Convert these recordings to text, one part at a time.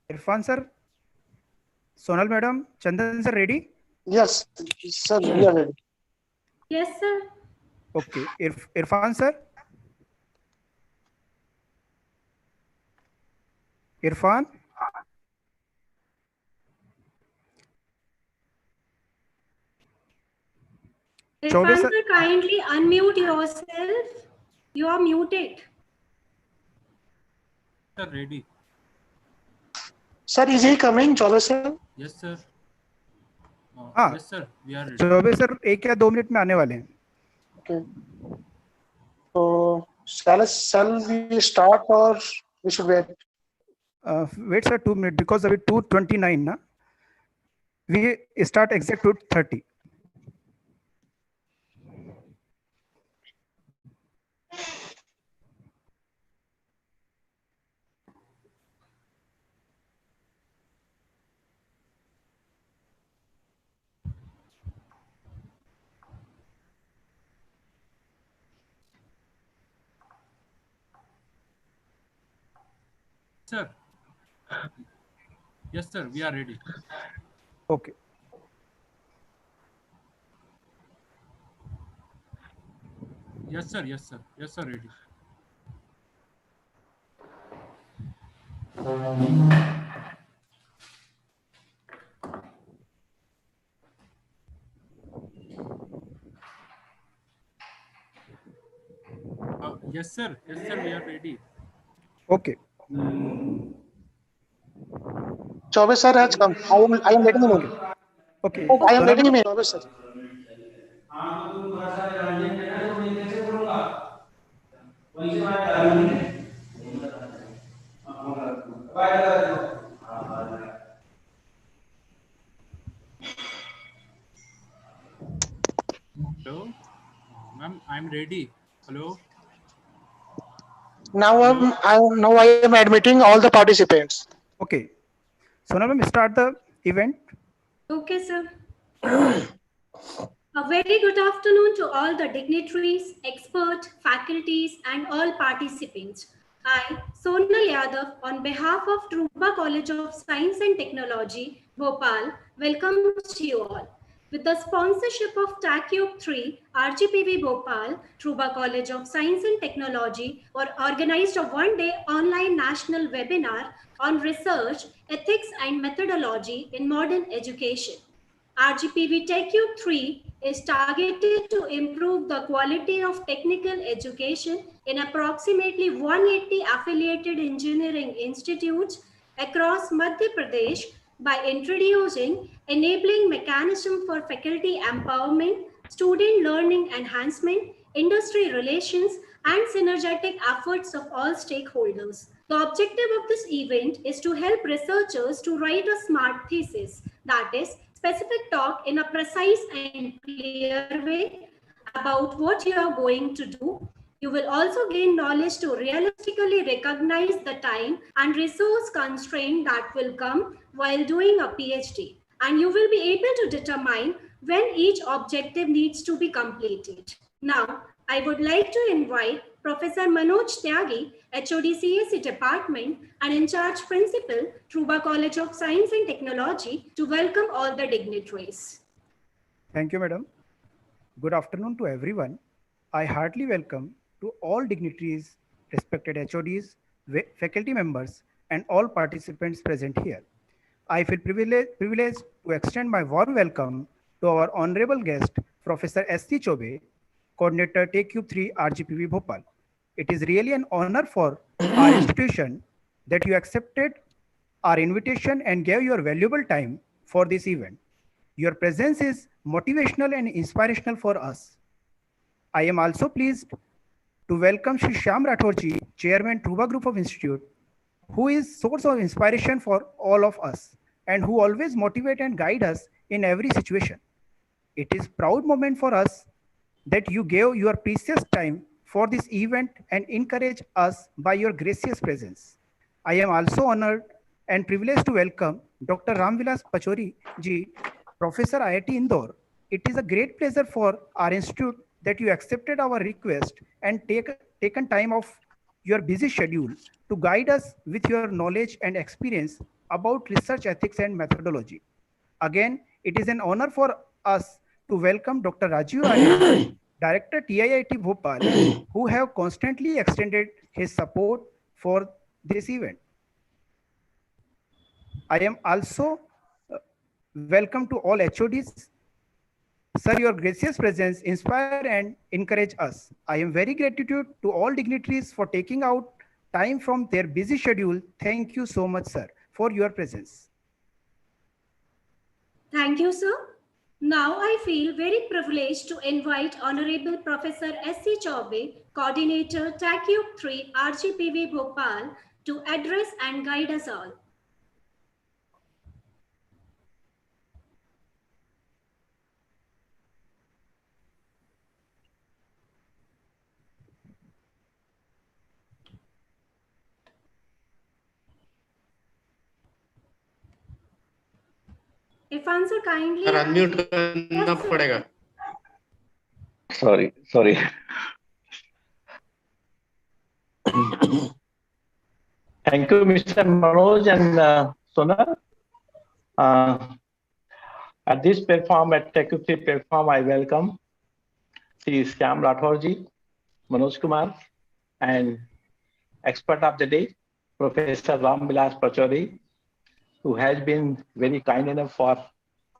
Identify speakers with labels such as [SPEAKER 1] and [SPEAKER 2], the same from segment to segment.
[SPEAKER 1] Irfan sir, Sonal madam, Chandan sir, ready?
[SPEAKER 2] Yes, sir, we are ready.
[SPEAKER 3] Yes, sir.
[SPEAKER 1] Okay. Irfan sir, Irfan, Chaube
[SPEAKER 3] Irfan
[SPEAKER 1] sir.
[SPEAKER 3] sir, kindly unmute yourself. You are muted.
[SPEAKER 4] Sir, ready.
[SPEAKER 2] Sir, is he coming, Chaube sir?
[SPEAKER 4] Yes, sir.
[SPEAKER 1] हाँ,
[SPEAKER 4] Yes, sir. We are ready.
[SPEAKER 1] Choubey sir 1 या 2 minute में आने वाले हैं.
[SPEAKER 2] Okay. So, shall we start or we should wait?
[SPEAKER 1] Wait sir 2 minutes because अभी 2:29 ना. We start exact 2:30.
[SPEAKER 4] Sir. Yes, sir. We are ready.
[SPEAKER 1] Okay.
[SPEAKER 4] Yes, sir. Yes, sir. Yes, sir. Ready. Yes, sir. Yes, sir. We are ready.
[SPEAKER 1] Okay.
[SPEAKER 2] Chaube sir has come. I am letting him in.
[SPEAKER 1] Okay.
[SPEAKER 2] Oh, I am
[SPEAKER 1] Sonal
[SPEAKER 2] letting him
[SPEAKER 1] madam,
[SPEAKER 2] in, Chaube sir.
[SPEAKER 4] Hello. Ma'am, I'm ready. Hello.
[SPEAKER 2] Now I am admitting all the participants.
[SPEAKER 1] Okay. Sonal ma'am, start the event.
[SPEAKER 3] Okay, sir. A very good afternoon to all the dignitaries, experts, faculties, and all participants. I, Sonal Yadav, on behalf of Truba College of Science and Technology, Bhopal, welcomes you all. With the sponsorship of TACube 3, RGPV Bhopal, Truba College of Science and Technology, organized a one-day online national webinar on research, ethics, and methodology in modern education. RGPV TechU 3 is targeted to improve the quality of technical education in approximately 180 affiliated engineering institutes across Madhya Pradesh by introducing enabling mechanism for faculty empowerment, student learning enhancement, industry relations, and synergetic efforts of all stakeholders. The objective of this event is to help researchers to write a smart thesis, that is, specific talk in a precise and clear way about what you are going to do. You will also gain knowledge to realistically recognize the time and resource constraint that will come while doing a PhD. And you will be able to determine when each objective needs to be completed. Now, I would like to invite Professor Manoj Tyagi, HOD CSE Department and in charge principal, Truba College of Science and Technology, to welcome all the dignitaries.
[SPEAKER 1] Thank you, madam. Good afternoon to everyone. I heartily welcome to all dignitaries, respected HODs, faculty members, and all participants present here. I feel privileged to extend my warm welcome to our honorable guest, Professor S.C. Chobe, Coordinator TakeCube3 RGPV Bhopal. It is really an honor for our institution that you accepted our invitation and gave your valuable time for this event. Your presence is motivational and inspirational for us. I am also pleased to welcome Shri Shyam Rathorji, Chairman, Truba Group of Institute, who is source of inspiration for all of us and who always motivate and guide us in every situation. It is proud moment for us that you gave your precious time for this event and encourage us by your gracious presence. I am also honored and privileged to welcome Dr. Ramvilas Pachori ji, Professor IIT Indore. It is a great pleasure for our institute that you accepted our request and taken time off your busy schedule to guide us with your knowledge and experience about research ethics and methodology. Again, it is an honor for us to welcome Dr. Rajiv Arya, Director TIIT Bhopal, who have constantly extended his support for this event. I am also welcome to all HODs. Sir, your gracious presence inspire and encourage us. I am very gratitude to all dignitaries for taking out time from their busy schedule. Thank you so much, sir, for your presence.
[SPEAKER 3] Thank you, sir. Now I feel very privileged to invite Honorable Professor S.C. Chaubey, Coordinator TACUB 3 RGPV Bhopal, to address and guide us all. If answer kindly.
[SPEAKER 5] Unmute करना पड़ेगा.
[SPEAKER 6] Sorry. Thank you, Mr. Manoj and Sona. At this platform, at TechUp3 platform, I welcome Sri Shyam Rathorji, Manoj Kumar, and expert of the day, Professor Ram Vilas Pachauri, who has been very kind enough for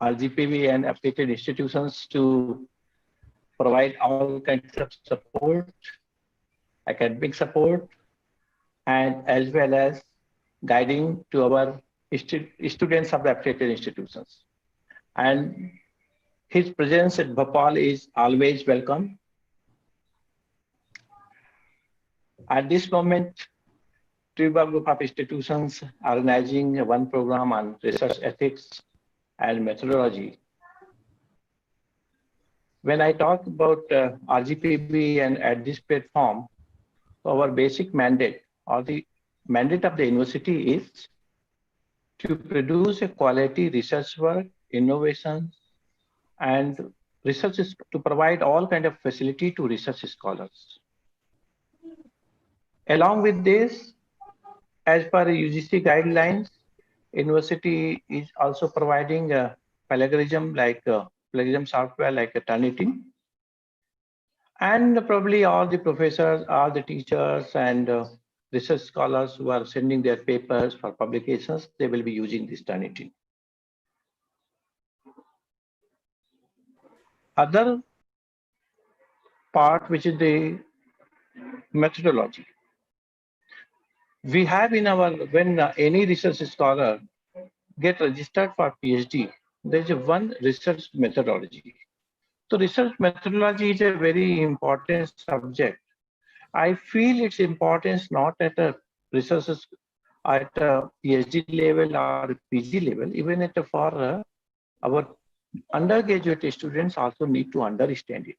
[SPEAKER 6] RGPV and affiliated institutions to provide all kinds of support, academic support, and as well as guiding to our students of the affiliated institutions. And his presence at Bhopal is always welcome. At this moment, Tribal Group of Institutions are organizing one program on research ethics and methodology. When I talk about RGPB and at this platform, our basic mandate or the mandate of the university is to produce a quality research work, innovation, and research is to provide all kind of facility to research scholars. Along with this, as per UGC guidelines, university is also providing a plagiarism plagiarism software like Turnitin. And probably all the professors, all the teachers and research scholars who are sending their papers for publications, they will be using this Turnitin. Other part, which is the methodology. We have in our, when any research scholar get registered for PhD, there is one research methodology. So research methodology is a very important subject. I feel its importance not at a research at a PhD level or PG level, even at for our undergraduate students also need to understand it.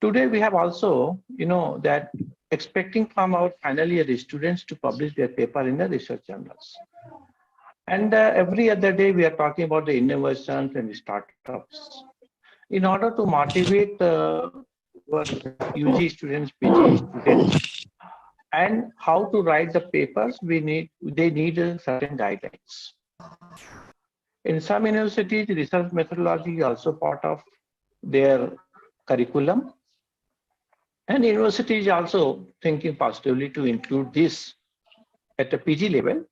[SPEAKER 6] Today we have also, that expecting from our final year students to publish their paper in the research journals. And every other day we are talking about the innovations and the startups. In order to motivate UG students, PG students, and how to write the papers, they need certain guidelines. In some universities, research methodology is also part of their curriculum. And university is also thinking positively to include this at the PG level.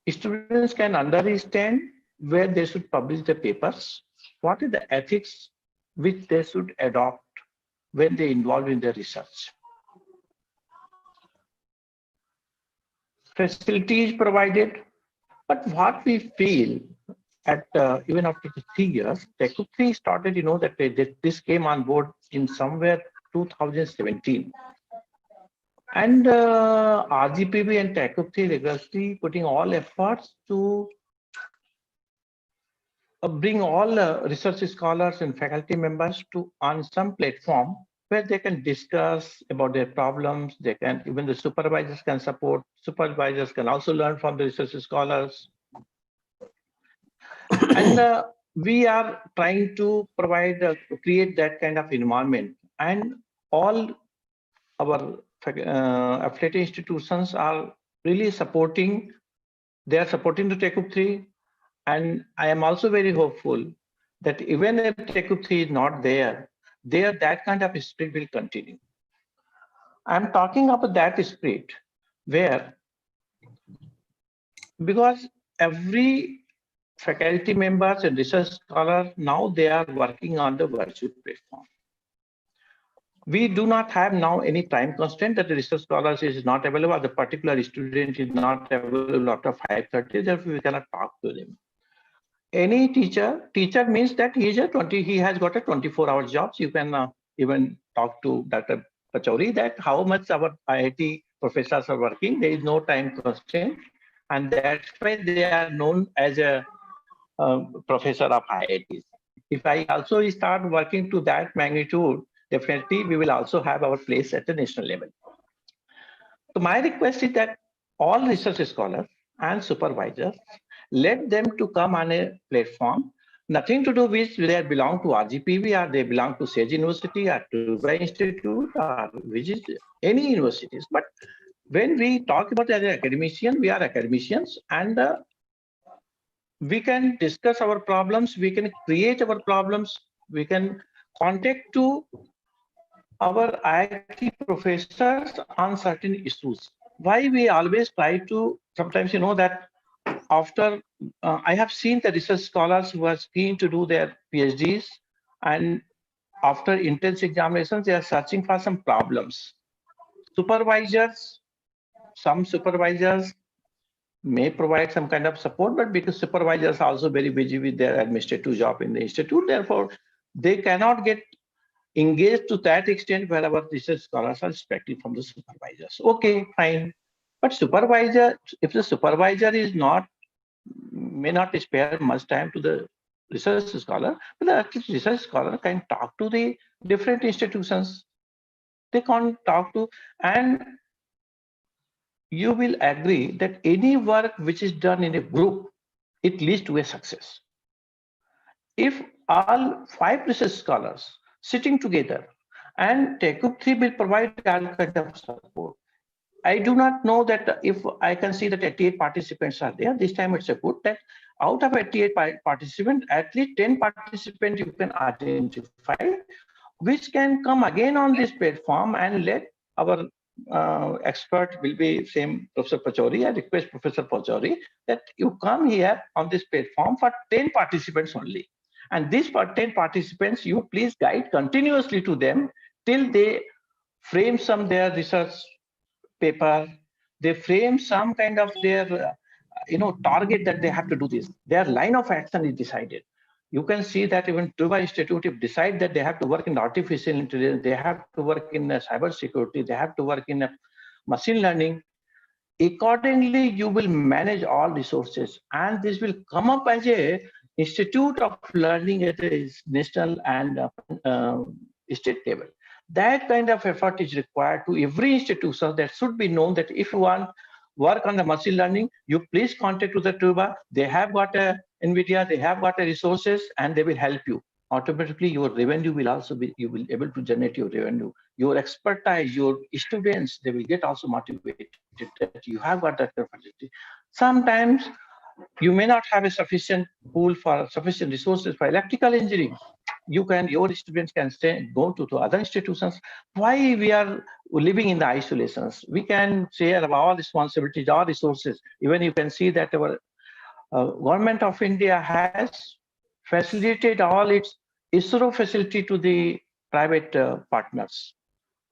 [SPEAKER 6] Students can understand where they should publish the papers, what is the ethics which they should adopt when they involve in their research. Facilities provided, but what we feel at even after the 3 years, TechUp3 started, that this came on board in somewhere 2017. And RGPB and TechUp3 rigorously putting all efforts to bring all research scholars and faculty members to on some platform where they can discuss about their problems. They can, even the supervisors can support. Supervisors can also learn from the research scholars. And we are trying to provide, create that kind of environment. And all our affiliated institutions are really supporting They are supporting the TechUp 3. And I am also very hopeful that even if TechUp 3 is not there, that kind of spirit will continue. I'm talking about that spirit where, because every faculty members and research scholar, now they are working on the virtual platform. We do not have now any time constraint that the research scholars is not available, the particular student is not available after 5:30, therefore we cannot talk to them. Any teacher means that he has got a 24-hour job. So you can even talk to Dr. Pachauri that how much our IIT professors are working. There is no time constraint, and that's why they are known as a professor of IITs. If I also start working to that magnitude, definitely we will also have our place at the national level. So my request is that all research scholars and supervisors, let them to come on a platform, nothing to do with they belong to RGPV or they belong to Sage University or Truba Institute or which is any universities. But when we talk about as an academician, we are academicians, and we can discuss our problems, we can create our problems, we can contact to our IIT professors on certain issues. Why we always try to, sometimes you know that after, I have seen the research scholars who are keen to do their PhDs, and after intense examinations, they are searching for some problems. Supervisors, some supervisors may provide some kind of support, but because supervisors are also very busy with their administrative job in the institute, therefore they cannot get engaged to that extent where our research scholars are expecting from the supervisors. Okay, fine. But supervisor, if the supervisor is not, may not spare much time to the research scholar, but the research scholar can talk to the different institutions. They can talk to, and you will agree that any work which is done in a group, it leads to a success. If all 5 research scholars sitting together, and TechUp 3 will provide all kind of support. I do not know that if I can see that 88 participants are there, this time it's a good that out of 88 participants, at least 10 participants you can identify, which can come again on this platform and let our expert will be same Professor Pachauri. I request Professor Pachauri that you come here on this platform for 10 participants only. And these 10 participants, you please guide continuously to them till they frame some their research paper, they frame some kind of their target that they have to do this. Their line of action is decided. You can see that even Truba Institute, if decide that they have to work in artificial intelligence, they have to work in cyber security, they have to work in machine learning. Accordingly, you will manage all resources, and this will come up as a institute of learning at a national and state level. That kind of effort is required to every institution. That should be known that if you want work on the machine learning, you please contact to the Truba. They have got a NVIDIA, they have got a resources, and they will help you. Automatically, your revenue will also be, you will able to generate your revenue. Your expertise, your students, they will get also motivated that you have got that capacity. Sometimes you may not have a sufficient pool for sufficient resources for electrical engineering. Your students can go to other institutions. Why we are living in the isolations? We can share all responsibilities, all resources. Even you can see that our government of India has facilitated all its ISRO facility to the private partners.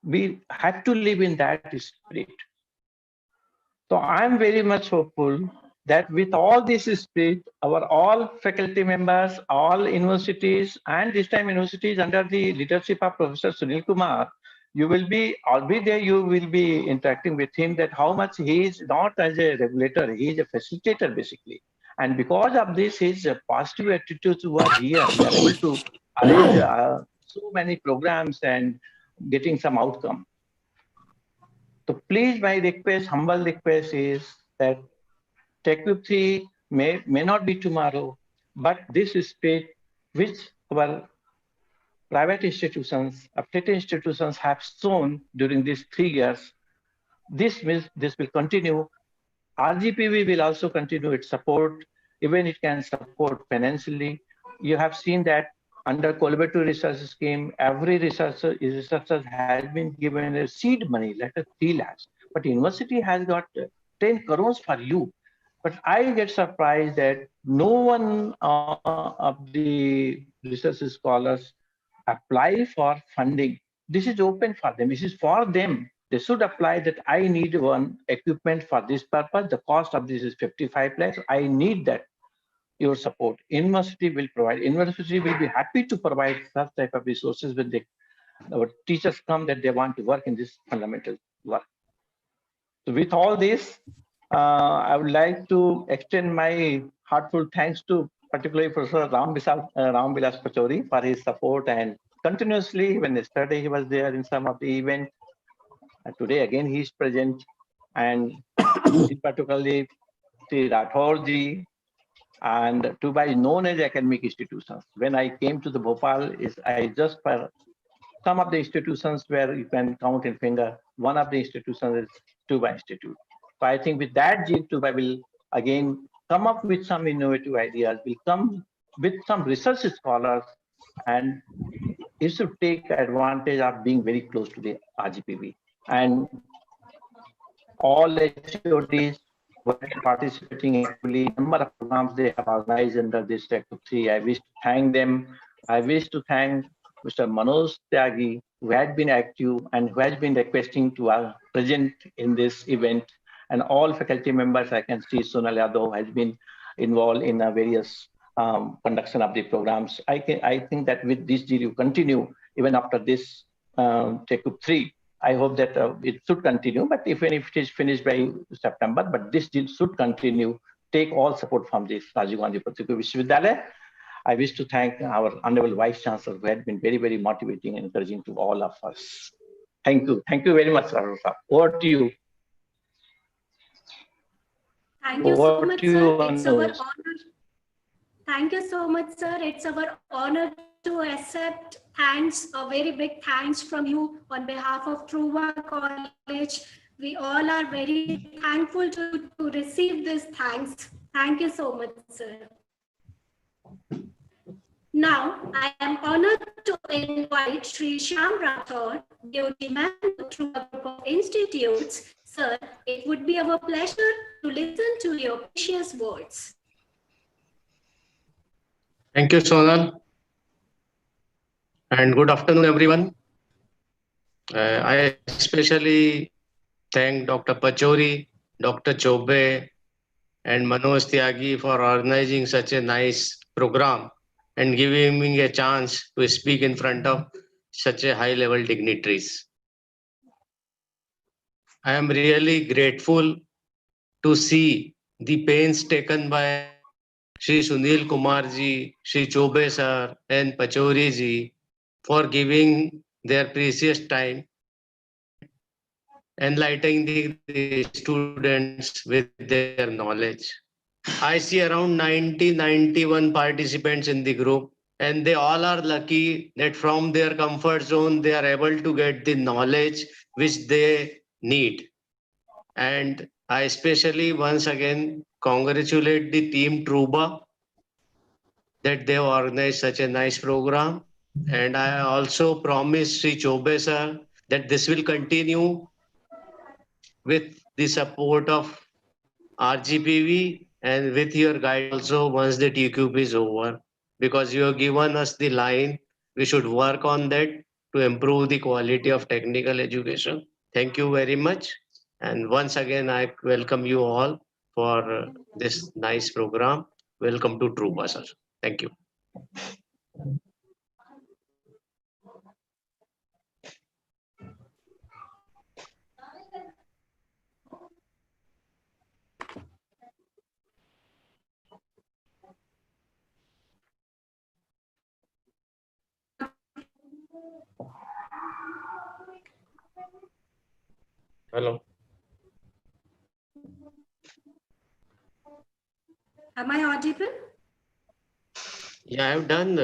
[SPEAKER 6] We have to live in that spirit. So I'm very much hopeful that with all this spirit, our all faculty members, all universities, and this time universities under the leadership of Professor Sunil Kumar, you will be, I'll be there, you will be interacting with him that how much he is not as a regulator, he is a facilitator basically. And because of this, his positive attitude towards here, we are able to arrange so many programs and getting some outcome. So please, my request, humble request is that TechUp 3 may not be tomorrow, but this spirit which our private institutions, affiliated institutions have shown during these 3 years, this will continue. RGPV will also continue its support, even it can support financially. You have seen that under collaborative research scheme, every researcher has been given a seed money, like a 3 lakhs, but university has got 10 crores for you. But I get surprised that no one of the research scholars apply for funding. This is open for them. This is for them. They should apply that I need one equipment for this purpose. The cost of this is 55 lakhs. I need that, your support. University will provide. University will be happy to provide such type of resources when our teachers come that they want to work in this fundamental work. So with all this, I would like to extend my heartfelt thanks to particularly Professor Ramvilas Pachauri for his support, and continuously when yesterday he was there in some of the events, today again he is present, and particularly Sri Rathore ji and to by known as academic institutions. When I came to the Bhopal, I just for some of the institutions where you can count in finger, one of the institutions is Tuba Institute. So I think with that, Tuba will again come up with some innovative ideas, will come with some research scholars, and it should take advantage of being very close to the RGPV. And all HODs were participating actively, number of programs they have organized under this TechUp3. I wish to thank them. I wish to thank Mr. Manoj Tyagi, who had been active and who has been requesting to be present in this event, and all faculty members. I can see Sonal Yadav has been involved in various conduction of the programs. I think that with this deal you continue even after this TechUp3. I hope that it should continue, but even if it is finished by September, but this deal should continue. Take all support from this Rajiv Gandhi Pratyuga Vishwavidyalaya. I wish to thank our Honorable Vice Chancellor, who had been very, very motivating and encouraging to all of us. Thank you. Thank you very much, Rahul. Over to you.
[SPEAKER 3] Thank you so much, sir. It's our honor. Thank you so much, sir. It's our honor to accept thanks, a very big thanks from you on behalf of Truva College. We all are very thankful to receive this thanks. Thank you so much, sir. Now, I am honored to invite Sri Shyam Rathore, Deputy Manager through a group of institutes. Sir, it would be our pleasure to listen to your precious words.
[SPEAKER 5] Thank you, Sonal. And good afternoon, everyone. I especially thank Dr. Pachauri, Dr. Chobe, and Manoj Tyagi for organizing such a nice program and giving me a chance to speak in front of such a high-level dignitaries. I am really grateful to see the pains taken by Shri Sunil Kumar ji, Shri Chobe sir, and Pachauri ji for giving their precious time, enlightening the students with their knowledge. I see around 91 participants in the group, and they all are lucky that from their comfort zone, they are able to get the knowledge which they need. And I especially once again congratulate the team Truba that they organized such a nice program. And I also promise Sri Chobe sir that this will continue with the support of RGPV and with your guide also once the TQP is over, because you have given us the line, we should work on that to improve the quality of technical education. Thank you very much. And once again, I welcome you all for this nice program. Welcome to Truba, sir. Thank you. Hello.
[SPEAKER 3] Am I audible?
[SPEAKER 5] Yeah, I have done.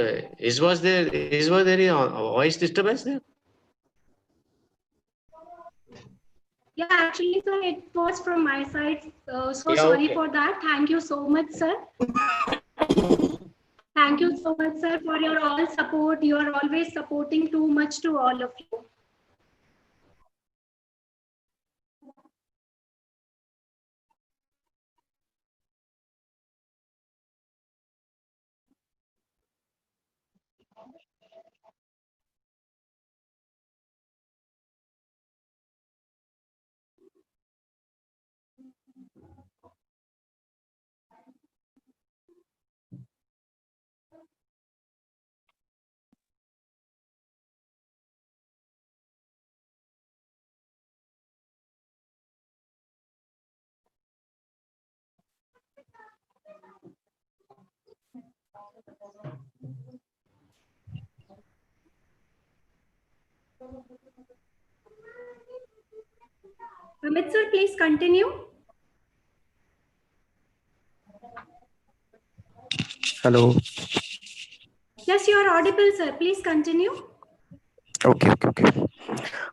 [SPEAKER 5] Was there any voice disturbance there?
[SPEAKER 3] Yeah, actually, sir, it was from my side. So
[SPEAKER 5] Yeah,
[SPEAKER 3] sorry
[SPEAKER 5] okay.
[SPEAKER 3] for that. Thank you so much, sir. Thank you so much, sir, for your all support. You are always supporting too much to all of you. Amit, sir, please continue.
[SPEAKER 7] Hello.
[SPEAKER 3] Yes, you are audible, sir. Please continue.
[SPEAKER 7] Okay.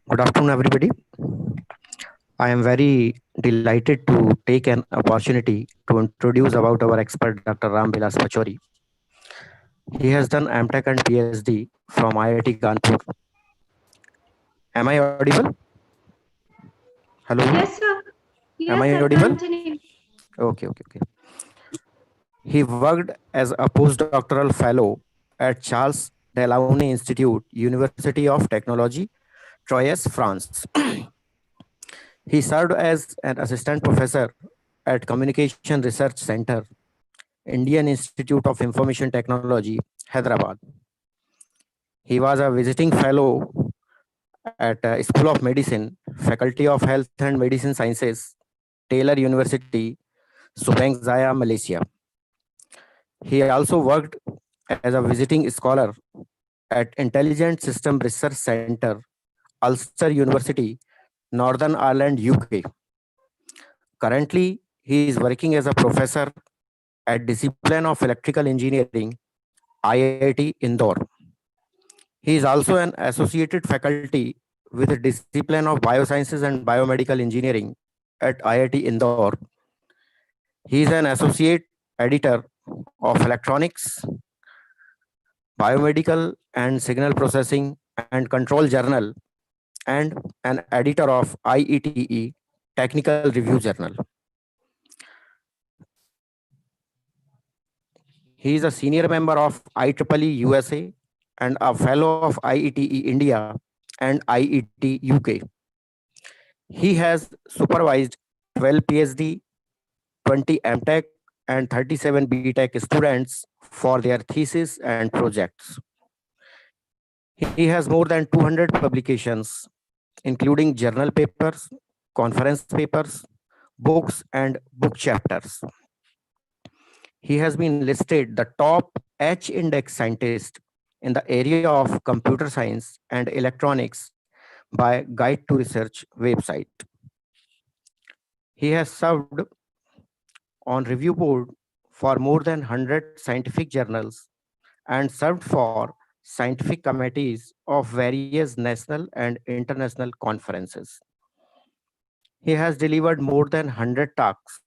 [SPEAKER 7] Good afternoon, everybody. I am very delighted to take an opportunity to introduce about our expert, Dr. Ram Vilas Pachori. He has done MTech and PhD from IIT Kanpur. Am I audible? Hello.
[SPEAKER 3] Yes, sir.
[SPEAKER 7] Am
[SPEAKER 3] Yes,
[SPEAKER 7] I
[SPEAKER 3] sir.
[SPEAKER 7] audible?
[SPEAKER 3] Continue.
[SPEAKER 7] Okay. He worked as a postdoctoral fellow at Charles Delaunay Institute, University of Technology, Troyes, France. He served as an assistant professor at Communication Research Center, Indian Institute of Information Technology, Hyderabad. He was a visiting fellow at School of Medicine, Faculty of Health and Medicine Sciences, Taylor University, Subang Jaya, Malaysia. He also worked as a visiting scholar at Intelligent System Research Center, Ulster University, Northern Ireland, UK. Currently, he is working as a professor at Discipline of Electrical Engineering, IIT Indore. He is also an associated faculty with the Discipline of Biosciences and Biomedical Engineering at IIT Indore. He is an associate editor of Electronics, Biomedical and Signal Processing and Control Journal, and an editor of IETE, Technical Review Journal. He is a senior member of IEEE USA and a fellow of IETE India and IET UK. He has supervised 12 PhD, 20 MTech, and 37 BTech students for their thesis and projects. He has more than 200 publications, including journal papers, conference papers, books, and book chapters. He has been listed the top H-index scientist in the area of computer science and electronics by Guide to Research website. He has served on review board for more than 100 scientific journals and served for scientific committees of various national and international conferences. He has delivered more than 100 talks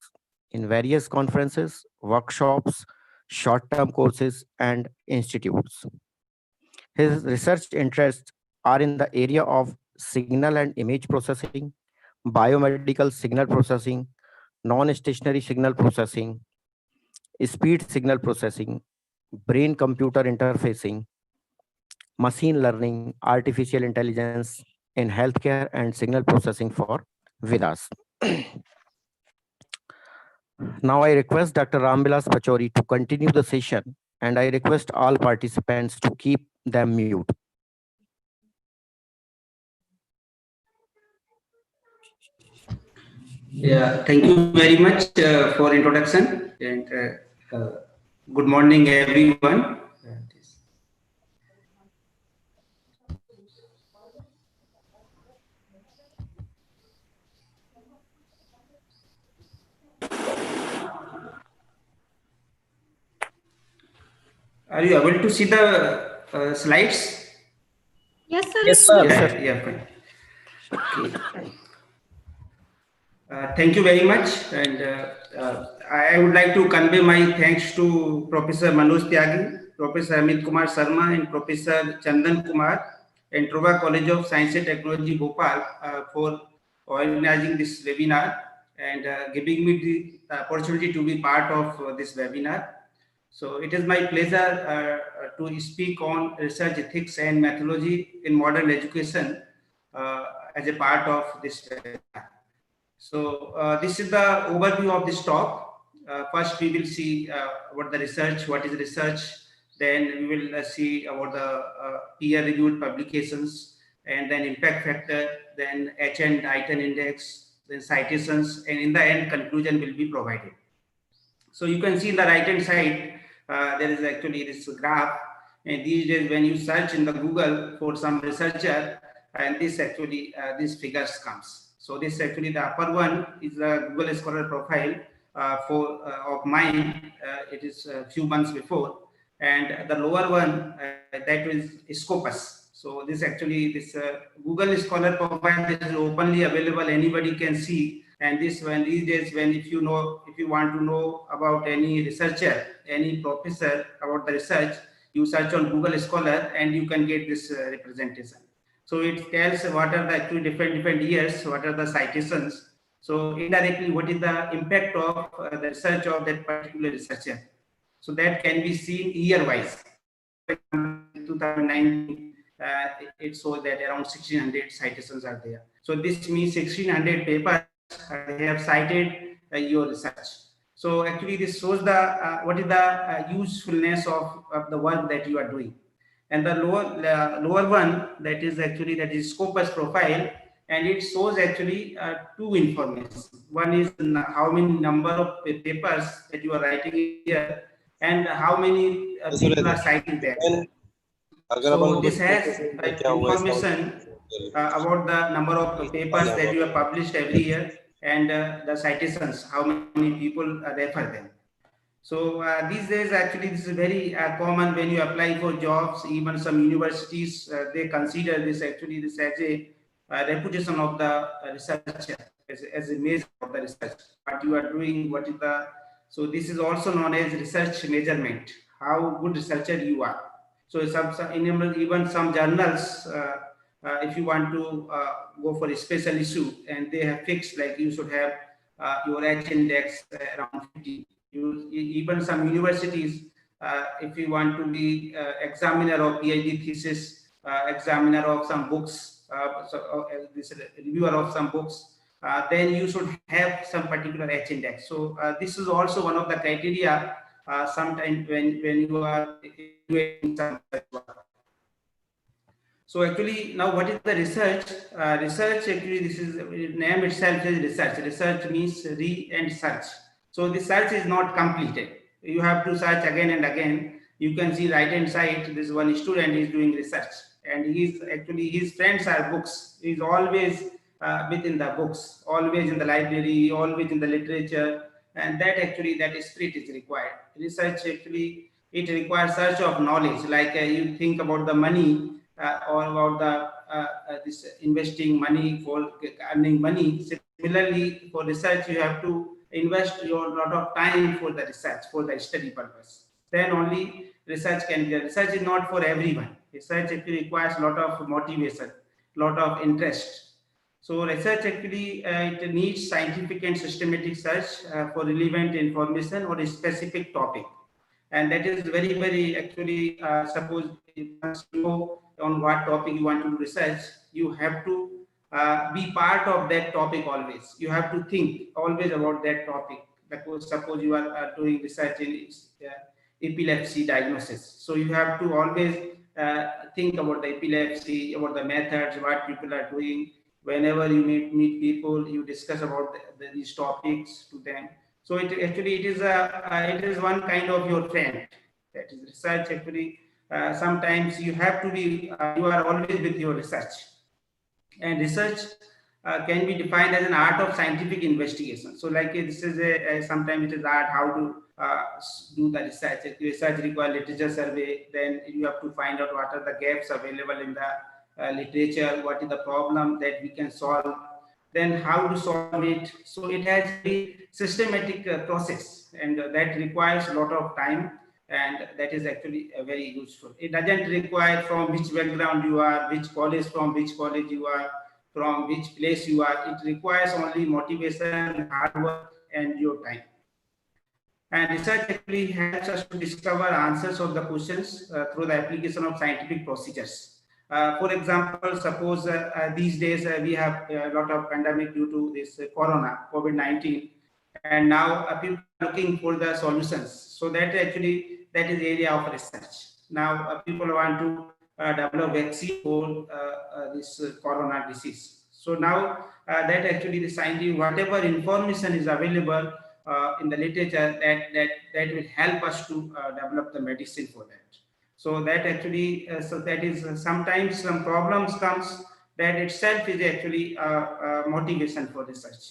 [SPEAKER 7] in various conferences, workshops, short-term courses, and institutes. His research interests are in the area of signal and image processing, biomedical signal processing, non-stationary signal processing, speed signal processing, brain-computer interfacing, machine learning, artificial intelligence in healthcare, and signal processing for Vidas. Now I request Dr. Ram Vilas Pachori to continue the session, and I request all participants to keep them mute.
[SPEAKER 8] Yeah, thank you very much for introduction, and good morning, everyone. Are you able to see the slides?
[SPEAKER 3] Yes, sir.
[SPEAKER 9] Yes, sir.
[SPEAKER 8] Yeah, fine. Okay. Thank you very much. And I would like to convey my thanks to Professor Manoj Tyagi, Professor Amit Kumar Sharma, and Professor Chandan Kumar, and Truba College of Science and Technology, Bhopal, for organizing this webinar and giving me the opportunity to be part of this webinar. So it is my pleasure to speak on research ethics and methodology in modern education as a part of this webinar. So this is the overview of this talk. First, we will see what the research, what is research. Then we will see about the peer-reviewed publications, and then impact factor, then H and item index, then citations, and in the end, conclusion will be provided. So you can see in the right-hand side, there is actually this graph. And these days, when you search in the Google for some researcher, and this actually, these figures comes. So this actually the upper one is the Google Scholar profile of mine. It is a few months before, and the lower one that is Scopus. So this actually this Google Scholar profile is openly available. Anybody can see. And this when these days, when if you want to know about any researcher, any professor about the research, you search on Google Scholar and you can get this representation. So it tells what are the actually different years, what are the citations. So indirectly, what is the impact of the research of that particular researcher. So that can be seen year-wise. 2019, it shows that around 1600 citations are there. So this means 1600 papers they have cited your research. So actually, this shows the what is the usefulness of the work that you are doing. And the lower one that is Scopus profile, and it shows actually two information. One is how many number of papers that you are writing here, and how many people are citing that. So this has information about the number of papers that you have published every year, and the citations, how many people refer them. So these days, actually, this is very common when you apply for jobs. Even some universities, they consider this as a reputation of the researcher, as a measure of the research. What you are doing, what is the, so this is also known as research measurement, how good researcher you are. So even some journals, if you want to go for a special issue, and they have fixed like you should have your H index around 50. Even some universities, if you want to be examiner of PhD thesis, examiner of some books, this reviewer of some books, then you should have some particular H index. So this is also one of the criteria sometimes when you are doing some work. So actually, now what is the research? Research actually, this is name itself is research. Research means re and search. So the search is not completed. You have to search again and again. You can see right hand side, this one student is doing research, and his friends are books. He's always within the books, always in the library, always in the literature, and that spirit is required. Research actually, it requires search of knowledge. Like you think about the money or about the this investing money for earning money. Similarly, for research, you have to invest your lot of time for the research, for the study purpose. Then only research can be. Research is not for everyone. Research actually requires a lot of motivation, lot of interest. So research actually it needs scientific and systematic search for relevant information or a specific topic, and that is very actually suppose you know on what topic you want to do research, you have to be part of that topic always. You have to think always about that topic. Because suppose you are doing research in epilepsy diagnosis, so you have to always think about the epilepsy, about the methods, what people are doing. Whenever you meet people, you discuss about these topics to them. So it is one kind of your friend. That is research actually. Sometimes you have to be you are always with your research. And research can be defined as an art of scientific investigation. So like this is sometimes it is art how to do the research. Research requires literature survey. Then you have to find out what are the gaps available in the literature, what is the problem that we can solve. then how to solve it. So it has a systematic process, and that requires a lot of time, and that is actually very useful. It doesn't require from which background you are, which college, from which college you are, from which place you are. It requires only motivation, hard work, and your time. And research actually helps us to discover answers of the questions through the application of scientific procedures. For example, suppose these days we have a lot of pandemic due to this corona, COVID-19, and now people are looking for the solutions. So that actually, that is area of research. Now people want to develop vaccine for this corona disease. So now that actually the scientific, whatever information is available in the literature, that will help us to develop the medicine for that. So that actually, so that is sometimes some problems comes, that itself is actually motivation for research.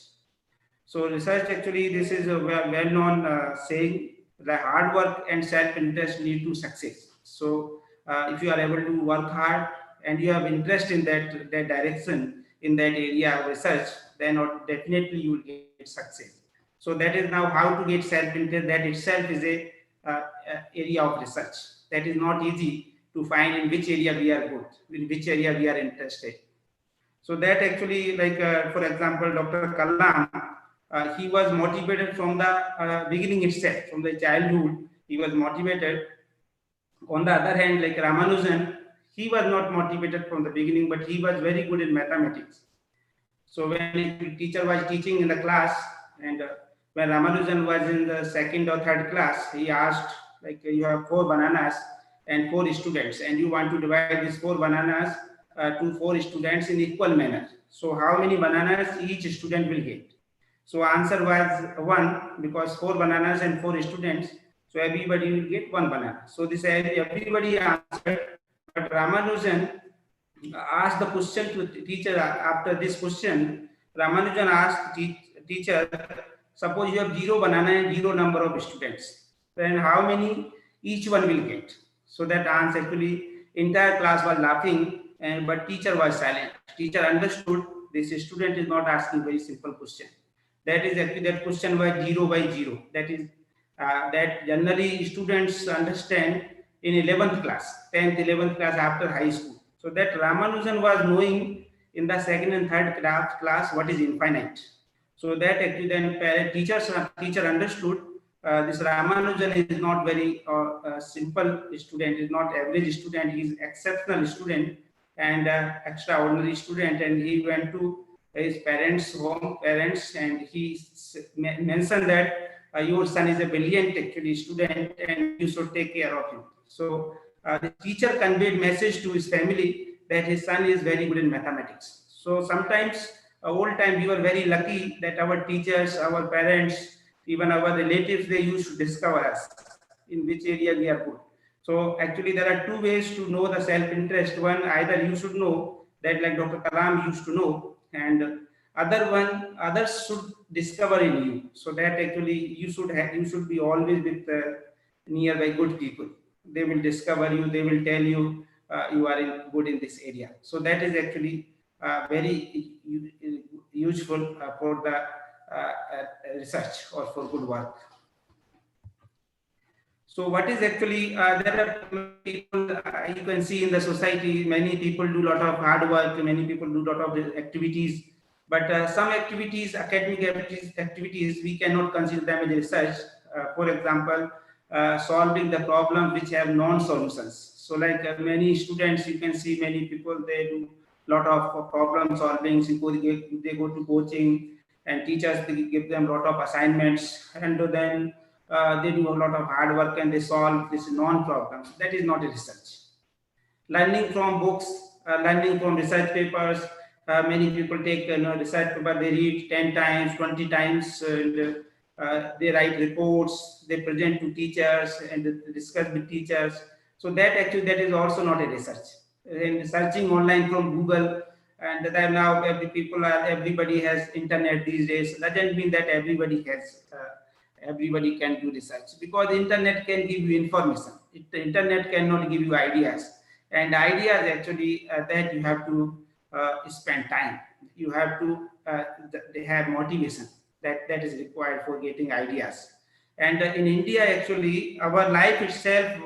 [SPEAKER 8] So research actually, this is a well-known saying, that hard work and self-interest lead to success. So if you are able to work hard and you have interest in that direction, in that area of research, then definitely you will get success. So that is now how to get self-interest. That itself is a area of research. That is not easy to find in which area we are good, in which area we are interested. So that actually, like for example, Dr. Kalam, he was motivated from the beginning itself, from the childhood. He was motivated. On the other hand, like Ramanujan, he was not motivated from the beginning, but he was very good in mathematics. So when the teacher was teaching in the class, and when Ramanujan was in the second or third class, he asked, like, you have 4 bananas and 4 students, and you want to divide these 4 bananas to 4 students in equal manner. So how many bananas each student will get? So answer was 1, because 4 bananas and 4 students, so everybody will get 1 banana. So this everybody answered, but Ramanujan asked the question to the teacher. After this question, Ramanujan asked teacher, suppose you have 0 banana and 0 number of students, then how many each one will get? So that answer, actually entire class was laughing, but teacher was silent. Teacher understood this student is not asking very simple question. That is actually, that question was 0 by 0. That is that generally students understand in 11th class, 10th, 11th class after high school. So that Ramanujan was knowing in the second and third class what is infinite. So that actually then teacher understood this Ramanujan is not very simple student, is not average student, he is exceptional student and extraordinary student, and he went to his parents' and he mentioned that your son is a brilliant actually student and you should take care of him. So the teacher conveyed message to his family that his son is very good in mathematics. So sometimes old time we were very lucky that our teachers, our parents, even our relatives, they used to discover us in which area we are good. So actually there are 2 ways to know the self-interest. One, either you should know that, like Dr. Kalam used to know, and others should discover in you. So that actually you should be always with nearby good people. They will discover you, they will tell you you are good in this area. So that is actually very useful for the research or for good work. So what is actually, there are people, you can see in the society, many people do a lot of hard work, many people do a lot of activities, but some activities, academic activities, we cannot consider them as research. For example, solving the problem which have non-solutions. So like many students, you can see many people, they do a lot of problem solving. They go to coaching and teachers, they give them a lot of assignments, and then they do a lot of hard work and they solve this non-problems. That is not a research. Learning from books, learning from research papers. Many people take research paper, they read 10 times, 20 times, and they write reports, they present to teachers and discuss with teachers. So that actually, that is also not a research. And searching online from Google, and that now everybody has internet these days. That doesn't mean that everybody can do research, because the internet can give you information. The internet cannot give you ideas, and ideas actually that you have to spend time. You have to they have motivation that is required for getting ideas. And in India, actually, our life itself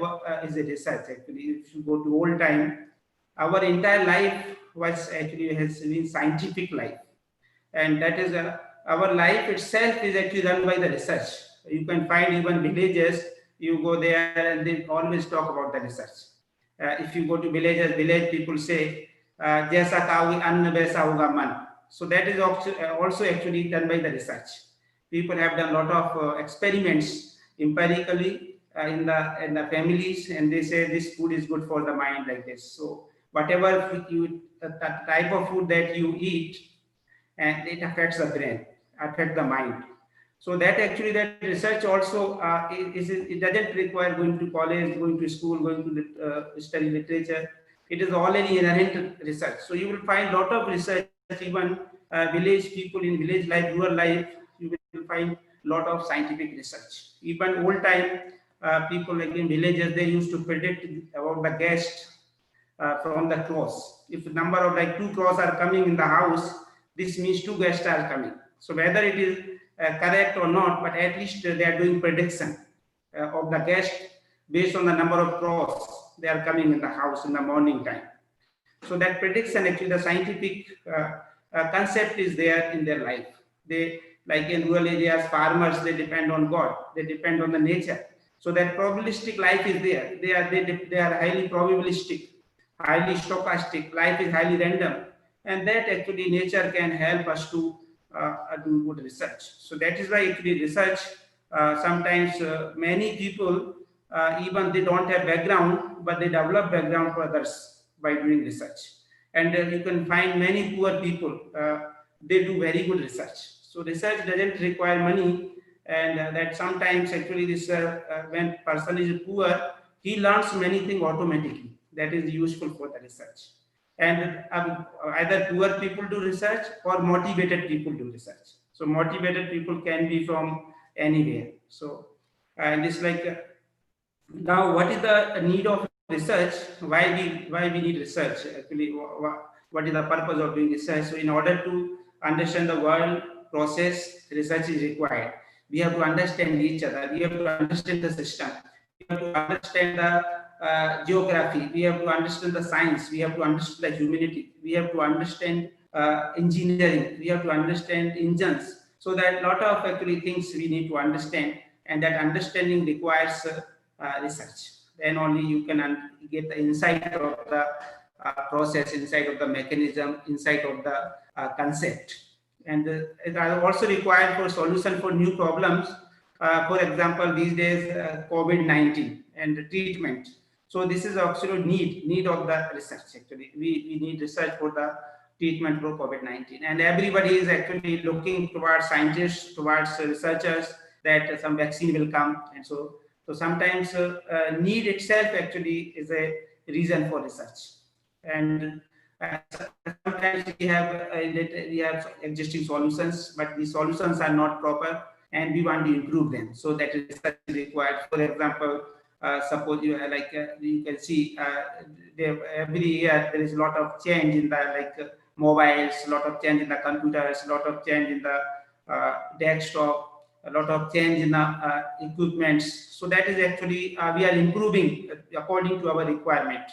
[SPEAKER 8] is a research. Actually, if you go to old time, our entire life was actually has been scientific life, and that is our life itself is actually run by the research. You can find even villages. You go there and they always talk about the research. If you go to villages, village people say, "Jaisa kaoge anna vaisa hoga man." So that is also actually done by the research. People have done a lot of experiments empirically in the families, and they say this food is good for the mind, like this. So whatever the type of food that you eat, and it affects the brain, affects the mind. So that actually that research also it doesn't require going to college, going to school, going to study literature. It is already inherent research. So you will find a lot of research, even village people in village life, rural life, you will find a lot of scientific research. Even old time people like in villages, they used to predict about the guests from the crows. If the number of like 2 crows are coming in the house, this means 2 guests are coming. So whether it is correct or not, but at least they are doing prediction of the guest based on the number of crows they are coming in the house in the morning time. So that prediction, actually the scientific concept is there in their life. They, like in rural areas, farmers, they depend on God, they depend on the nature. So that probabilistic life is there. They are highly probabilistic, highly stochastic. Life is highly random, and that actually nature can help us to do good research. So that is why actually research sometimes many people even they don't have background, but they develop background for others by doing research. And you can find many poor people, they do very good research. So research doesn't require money, and that sometimes actually this when person is poor, he learns many things automatically. That is useful for the research. And either poor people do research or motivated people do research. So motivated people can be from anywhere. So and it's like now what is the need of research? Why we need research? Actually, what is the purpose of doing research? So in order to understand the world process, research is required. We have to understand each other. We have to understand the system. We have to understand the geography. We have to understand the science. We have to understand the humanity. We have to understand engineering. We have to understand engines. So that a lot of actually things we need to understand, and that understanding requires research. Then only you can get the insight of the process, insight of the mechanism, insight of the concept. And it is also required for solution for new problems. For example, these days COVID-19 and the treatment. So this is absolute need of the research. Actually, we need research for the treatment for COVID-19, and everybody is actually looking towards scientists, towards researchers, that some vaccine will come. And so sometimes need itself actually is a reason for research. And sometimes we have existing solutions, but the solutions are not proper, and we want to improve them. So that is required. For example, suppose you you can see every year there is a lot of change in the mobiles, a lot of change in the computers, a lot of change in the desktop, a lot of change in the equipments. So that is actually we are improving according to our requirement.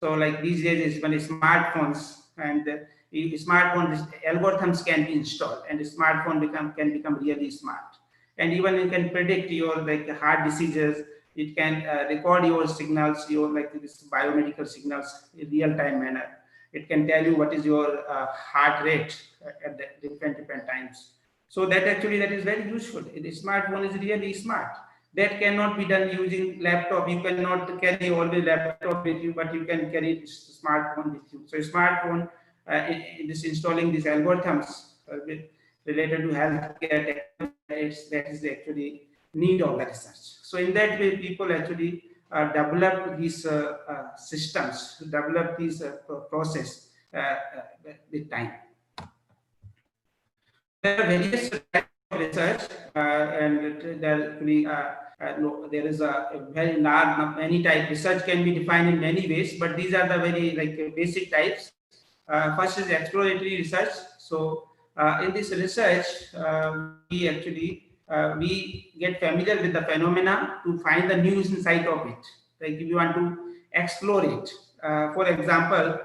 [SPEAKER 8] So like these days is when smartphones, and smartphone algorithms can be installed, and the smartphone can become really smart. And even you can predict your heart diseases. It can record your signals, your this biomedical signals in real-time manner. It can tell you what is your heart rate at the different times. So that is very useful. The smartphone is really smart. That cannot be done using laptop. You cannot carry always laptop with you, but you can carry smartphone with you. So smartphone is installing these algorithms related to healthcare. That is actually need of the research. So in that way, people actually develop these systems, develop these process with time. There are various types of research, and there is a very large, many types. Research can be defined in many ways, but these are the very basic types. First is exploratory research. So In this research, we get familiar with the phenomena to find the new insight of it. Like if you want to explore it. For example,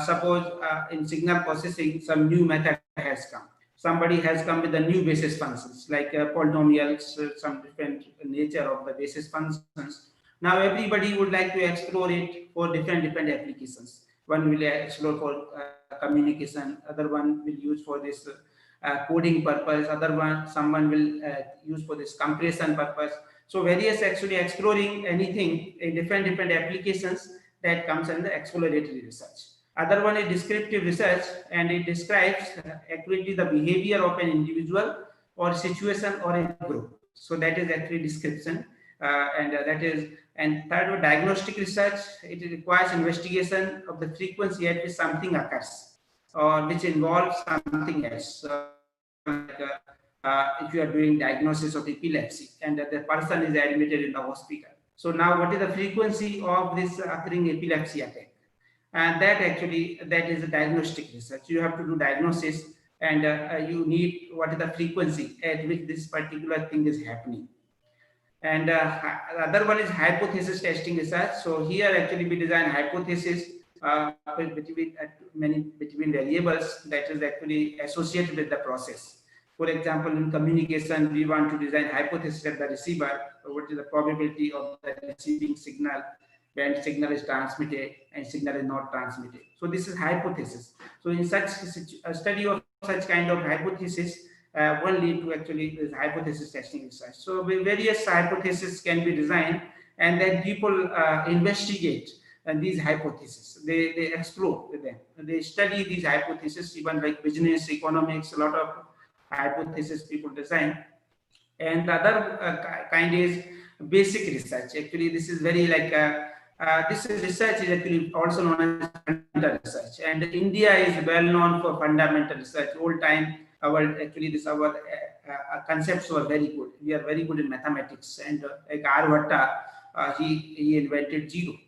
[SPEAKER 8] suppose in signal processing, some new method has come. Somebody has come with the new basis functions like polynomials, some different nature of the basis functions. Now everybody would like to explore it for different applications. One will explore for communication, other one will use for this coding purpose, someone will use for this compression purpose. So various actually exploring anything in different applications that comes under exploratory research. Other one is descriptive research, and it describes accurately the behavior of an individual or situation or a group. So that is actually description, and third one, diagnostic research. It requires investigation of the frequency at which something occurs, or which involves something else. If you are doing diagnosis of epilepsy and the person is admitted in the hospital. So now what is the frequency of this occurring epilepsy attack? And that is a diagnostic research. You have to do diagnosis, and you need what is the frequency at which this particular thing is happening. And other one is hypothesis testing research. So here actually we design hypothesis between variables that is actually associated with the process. For example, in communication, we want to design hypothesis at the receiver. What is the probability of the receiving signal when signal is transmitted and signal is not transmitted? So this is hypothesis. So in such a study of such kind of hypothesis, one lead to actually this hypothesis testing research. So various hypotheses can be designed, and then people investigate these hypotheses. They explore with them. They study these hypotheses, even like business, economics, a lot of hypothesis people design. And the other kind is basic research. Actually, this is very like this research is actually also known as fundamental research. And India is well known for fundamental research. Old time, our concepts were very good. We are very good in mathematics. And like Aryabhatta, he invented zero.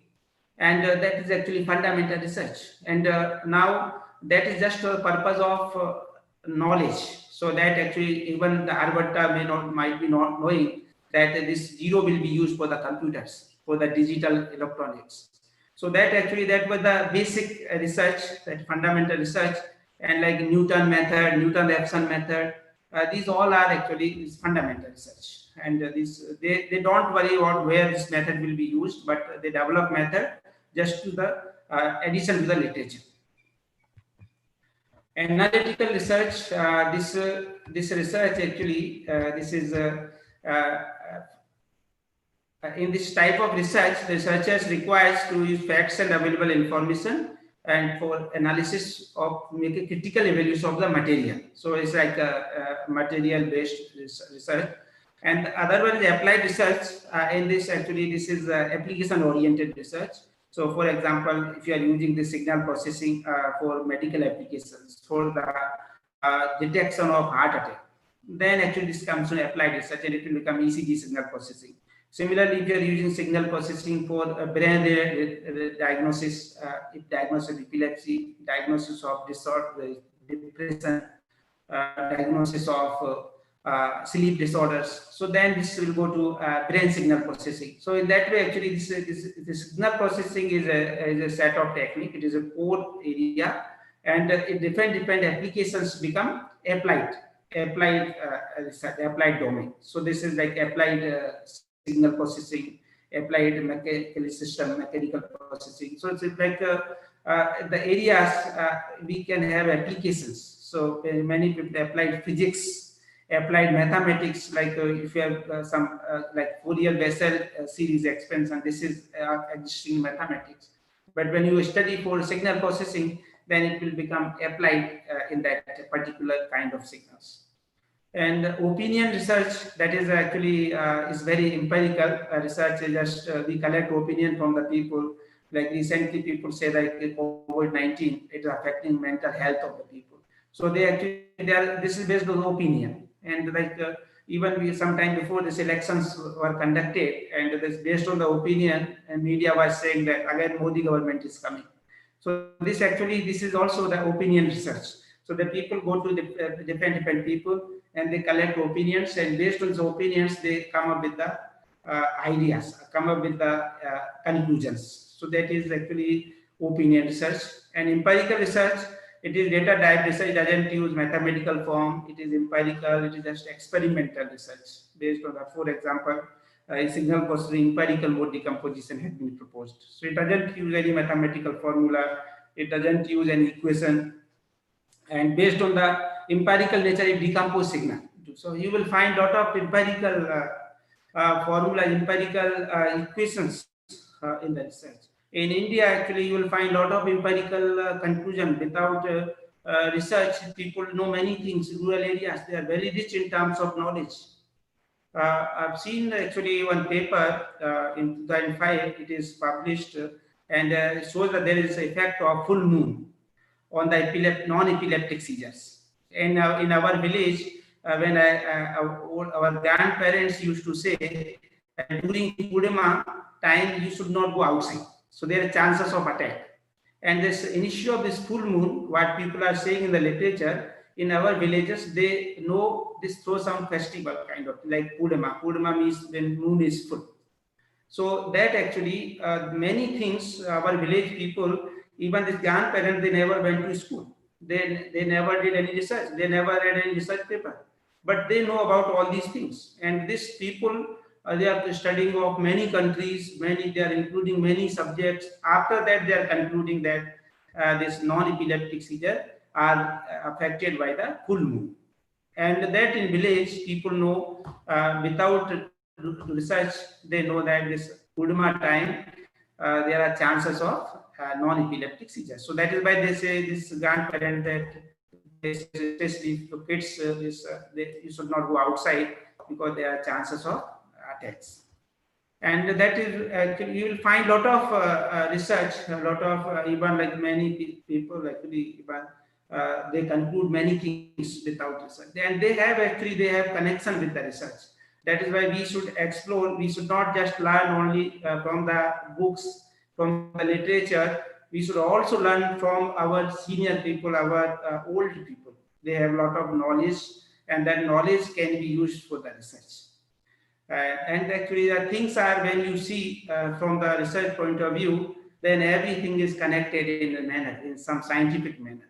[SPEAKER 8] And that is actually fundamental research. And now that is just for the purpose of knowledge. So that actually even the Aryabhatta might be not knowing that this zero will be used for the computers, for the digital electronics. So that was the basic research, that fundamental research, and like Newton method, Newton-Raphson method, these all are actually this fundamental research. And they don't worry about where this method will be used, but they develop method just to the addition to the literature. Analytical research, this research actually, this is in this type of research, researchers requires to use facts and available information and for analysis of make a critical evaluation of the material. So it's like a material-based research. And the other one is applied research. In this, actually, this is application-oriented research. So, for example, if you are using the signal processing for medical applications, for the detection of heart attack, then actually this comes to applied research, and it will become ECG signal processing. Similarly, if you are using signal processing for brain diagnosis, diagnosis of epilepsy, diagnosis of disorder, depression, diagnosis of sleep disorders, so then this will go to brain signal processing. So in that way, actually, this signal processing is a set of technique. It is a core area, and different applications become applied domain. So this is like applied signal processing, applied mechanical processing. So it's like the areas we can have applications. So many people applied physics, applied mathematics, like if you have some like Fourier-Bessel series expansion, this is existing mathematics. But when you study for signal processing, then it will become applied in that particular kind of signals. And opinion research, that is actually is very empirical research. Is just we collect opinion from the people. Like recently, people say that COVID-19 is affecting mental health of the people. So this is based on opinion. And like even sometime before this elections were conducted, and this based on the opinion, and media was saying that again Modi government is coming. So this is also the opinion research. So the people go to the different people and they collect opinions, and based on the opinions, they come up with the ideas, come up with the conclusions. So that is actually opinion research. And empirical research, it is data type research, doesn't use mathematical form. It is empirical, it is just experimental research based on the, for example, a signal processing empirical mode decomposition has been proposed. So it doesn't use any mathematical formula, it doesn't use any equation, and based on the empirical nature, it decomposes signal. So you will find a lot of empirical formula, empirical equations in the research. In India, actually, you will find a lot of empirical conclusion. Without research, people know many things. Rural areas, they are very rich in terms of knowledge. I've seen actually one paper in 2005, it is published, and it shows that there is an effect of full moon on the non-epileptic seizures. And in our village, when our grandparents used to say, during Purnima time, you should not go outside. So there are chances of attack. And this issue of this full moon, what people are saying in the literature, in our villages, they know this through some festival kind of like Purnima. Purnima means when moon is full. So that actually many things, our village people, even this grandparents, they never went to school. They never did any research. They never read any research paper. But they know about all these things. And these people, they are studying of many countries, they are including many subjects. After that, they are concluding that this non-epileptic seizure are affected by the full moon. And that in village, people know without research, they know that this Purnima time, there are chances of non-epileptic seizures. So that is why they say this grandparent that especially for kids, you should not go outside because there are chances of attacks. And that is actually, you will find a lot of research, a lot of even like many people actually they conclude many things without research. And they have connection with the research. That is why we should explore. We should not just learn only from the books, from the literature. We should also learn from our senior people, our old people. They have a lot of knowledge, and that knowledge can be used for the research. And actually, the things are, when you see from the research point of view, then everything is connected in a manner, in some scientific manner.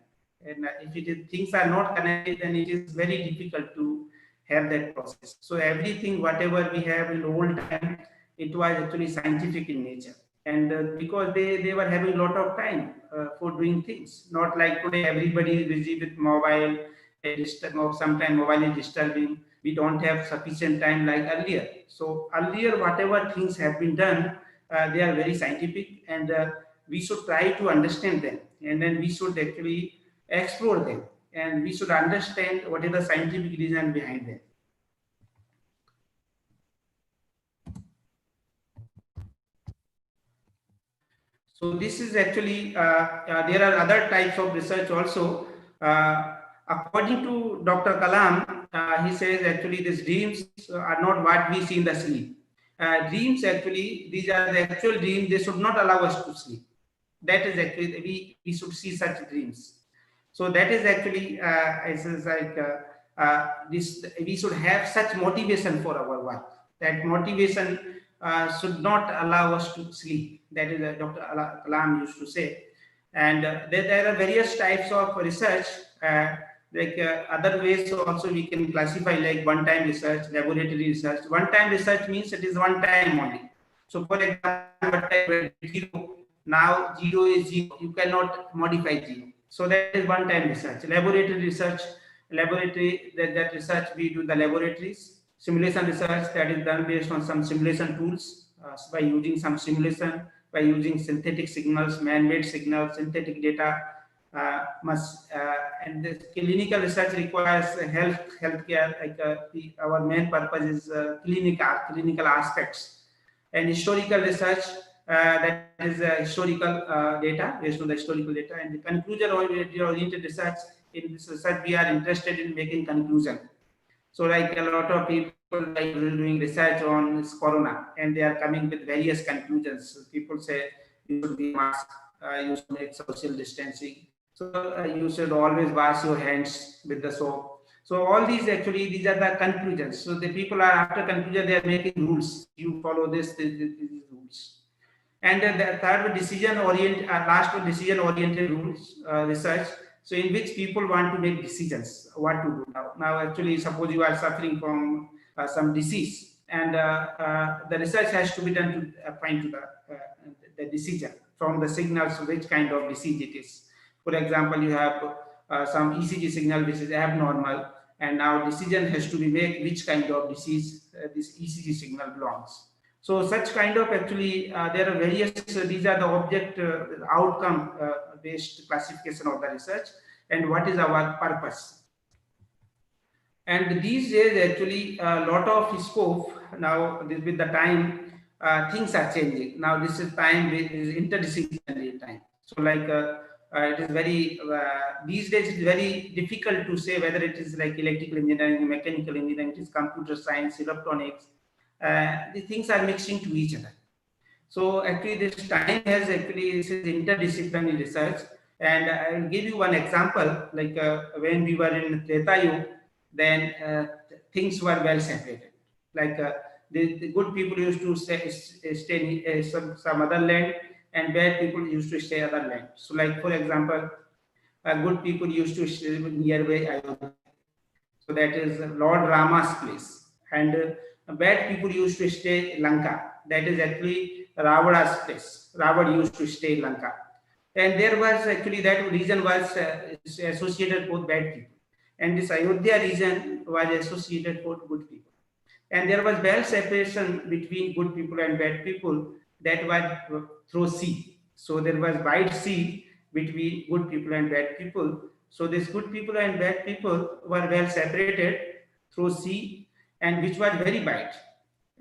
[SPEAKER 8] And if things are not connected, then it is very difficult to have that process. So everything, whatever we have in the old time, it was actually scientific in nature. And because they were having a lot of time for doing things, not like today, everybody is busy with mobile, sometimes mobile is disturbing. We don't have sufficient time like earlier. So earlier, whatever things have been done, they are very scientific, and we should try to understand them. And then we should actually explore them, and we should understand what is the scientific reason behind them. So this is actually, there are other types of research also. According to Dr. Kalam, he says actually these dreams are not what we see in the sleep. Dreams actually, these are the actual dreams, they should not allow us to sleep. That is actually, we should see such dreams. So that is actually, we should have such motivation for our work. That motivation should not allow us to sleep. That is what Dr. Kalam used to say. And there are various types of research, other ways also we can classify, like one-time research, laboratory research. One-time research means it is one time only. So for example, zero, now zero is zero. You cannot modify zero. So that is one-time research. Laboratory research, that research we do the laboratories. Simulation research, that is done based on some simulation tools, by using some simulation, by using synthetic signals, man-made signals, synthetic data. And the clinical research requires healthcare. Our main purpose is clinical aspects. And historical research, that is historical data, based on the historical data. And the conclusion-oriented research, in this research we are interested in making conclusion. So like a lot of people like doing research on this corona, and they are coming with various conclusions. So people say you should be masked, you should make social distancing. So you should always wash your hands with the soap. So all these actually, these are the conclusions. So the people are after conclusion, they are making rules. You follow these rules. And the third decision oriented, last one decision oriented rules research. So in which people want to make decisions, what to do now. Now actually, suppose you are suffering from some disease, and the research has to be done to find to the decision from the signals which kind of disease it is. For example, you have some ECG signal which is abnormal, and now decision has to be made which kind of disease this ECG signal belongs. So such kind of actually there are various these are the object outcome based classification of the research and what is our purpose. And these days actually a lot of scope now with the time things are changing. Now this is time is interdisciplinary time. So like it is very these days it's very difficult to say whether it is like electrical engineering, mechanical engineering, it is computer science, electronics. The things are mixing to each other. So actually this time has actually this is interdisciplinary research, and I will give you one example. Like when we were in Treta Yuga, then things were well separated. Like the good people used to stay in some other land, and bad people used to stay other land. So like for example, good people used to stay nearby Ayodhya. So that is Lord Rama's place, and bad people used to stay in Lanka. That is actually Ravana's place. Ravana used to stay in Lanka. And there was actually that region was associated with bad people. And this Ayodhya region was associated with good people. And there was well separation between good people and bad people that was through sea. So there was wide sea between good people and bad people. So these good people and bad people were well separated through sea, and which was very wide.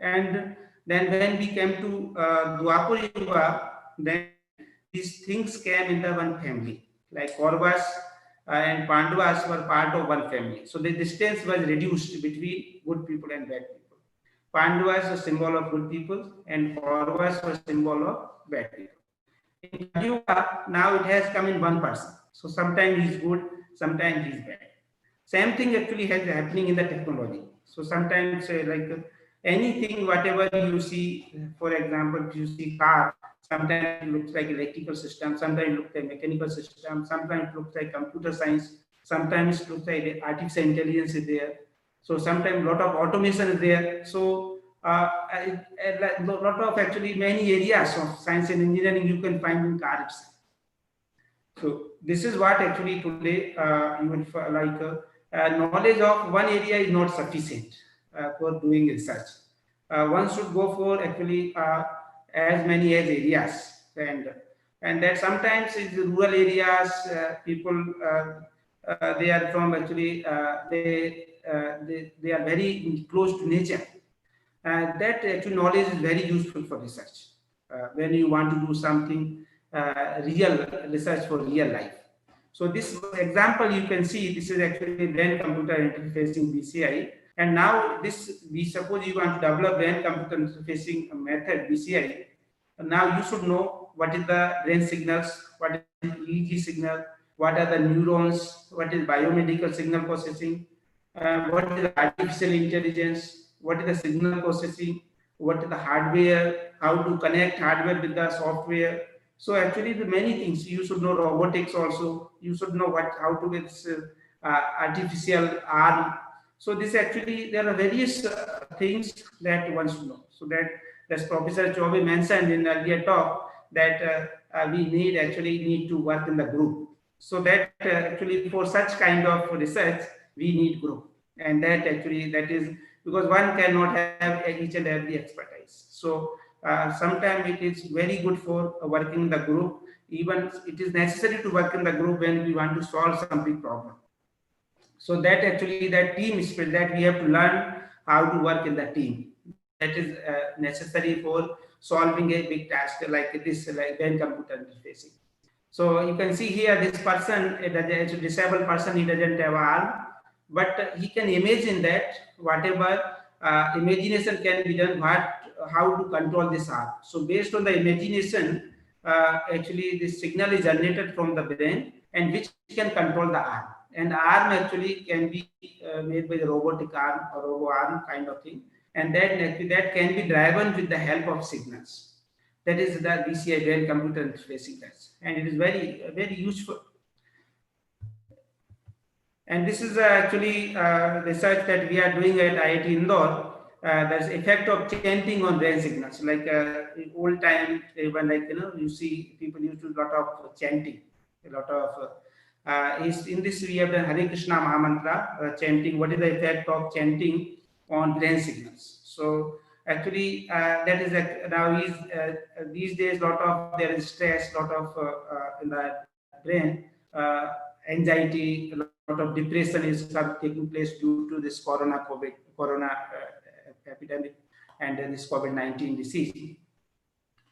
[SPEAKER 8] And then when we came to Dwapar Yuga, then these things came into one family. Like Kauravas and Pandavas were part of one family. So the distance was reduced between good people and bad people. Pandavas was a symbol of good people, and Kauravas was a symbol of bad people. In Yuga, now it has come in one person. So sometimes he's good, sometimes he's bad. Same thing actually has happening in the technology. So sometimes like anything, whatever you see, for example, you see car, sometimes it looks like electrical system, sometimes it looks like mechanical system, sometimes it looks like computer science, sometimes it looks like artificial intelligence is there. So sometimes a lot of automation is there. So a lot of actually many areas of science and engineering you can find in car itself. So this is what actually today you will like knowledge of one area is not sufficient for doing research. One should go for actually as many as areas, and that sometimes is rural areas people they are from actually they are very close to nature. That actually knowledge is very useful for research when you want to do something real research for real life. So this example you can see, this is actually brain computer interfacing BCI, and now this we suppose you want to develop brain computer interfacing method BCI. Now you should know what is the brain signals, what is the EEG signal, what are the neurons, what is biomedical signal processing, what is the artificial intelligence, what is the signal processing, what is the hardware, how to connect hardware with the software. So actually the many things you should know. Robotics also, you should know how to get artificial arm. So this actually there are various things that one should know. So that as Professor Chobe mentioned in earlier talk, that we need to work in the group. So that actually for such kind of research we need group, and that is because one cannot have each and every expertise. So sometimes it is very good for working in the group. Even it is necessary to work in the group when we want to solve some big problem. So that actually that team spirit, that we have to learn how to work in the team. That is necessary for solving a big task like this, like brain computer interfacing. So you can see here this person, it's a disabled person, he doesn't have an arm, but he can imagine that whatever imagination can be done, how to control this arm. So based on the imagination, actually this signal is generated from the brain, and which can control the arm. And arm actually can be made by the robotic arm or robo arm kind of thing, and that can be driven with the help of signals. That is the BCI brain computer interface signals, and it is very useful. And this is actually research that we are doing at IIT Indore. There's effect of chanting on brain signals. Like in old time, when you see people used to do a lot of chanting, a lot of. In this we have done Hare Krishna Mahamantra chanting. What is the effect of chanting on brain signals? So actually, that is now these days lot of there is stress, lot of in the brain anxiety, a lot of depression is taking place due to this corona epidemic and this COVID-19 disease.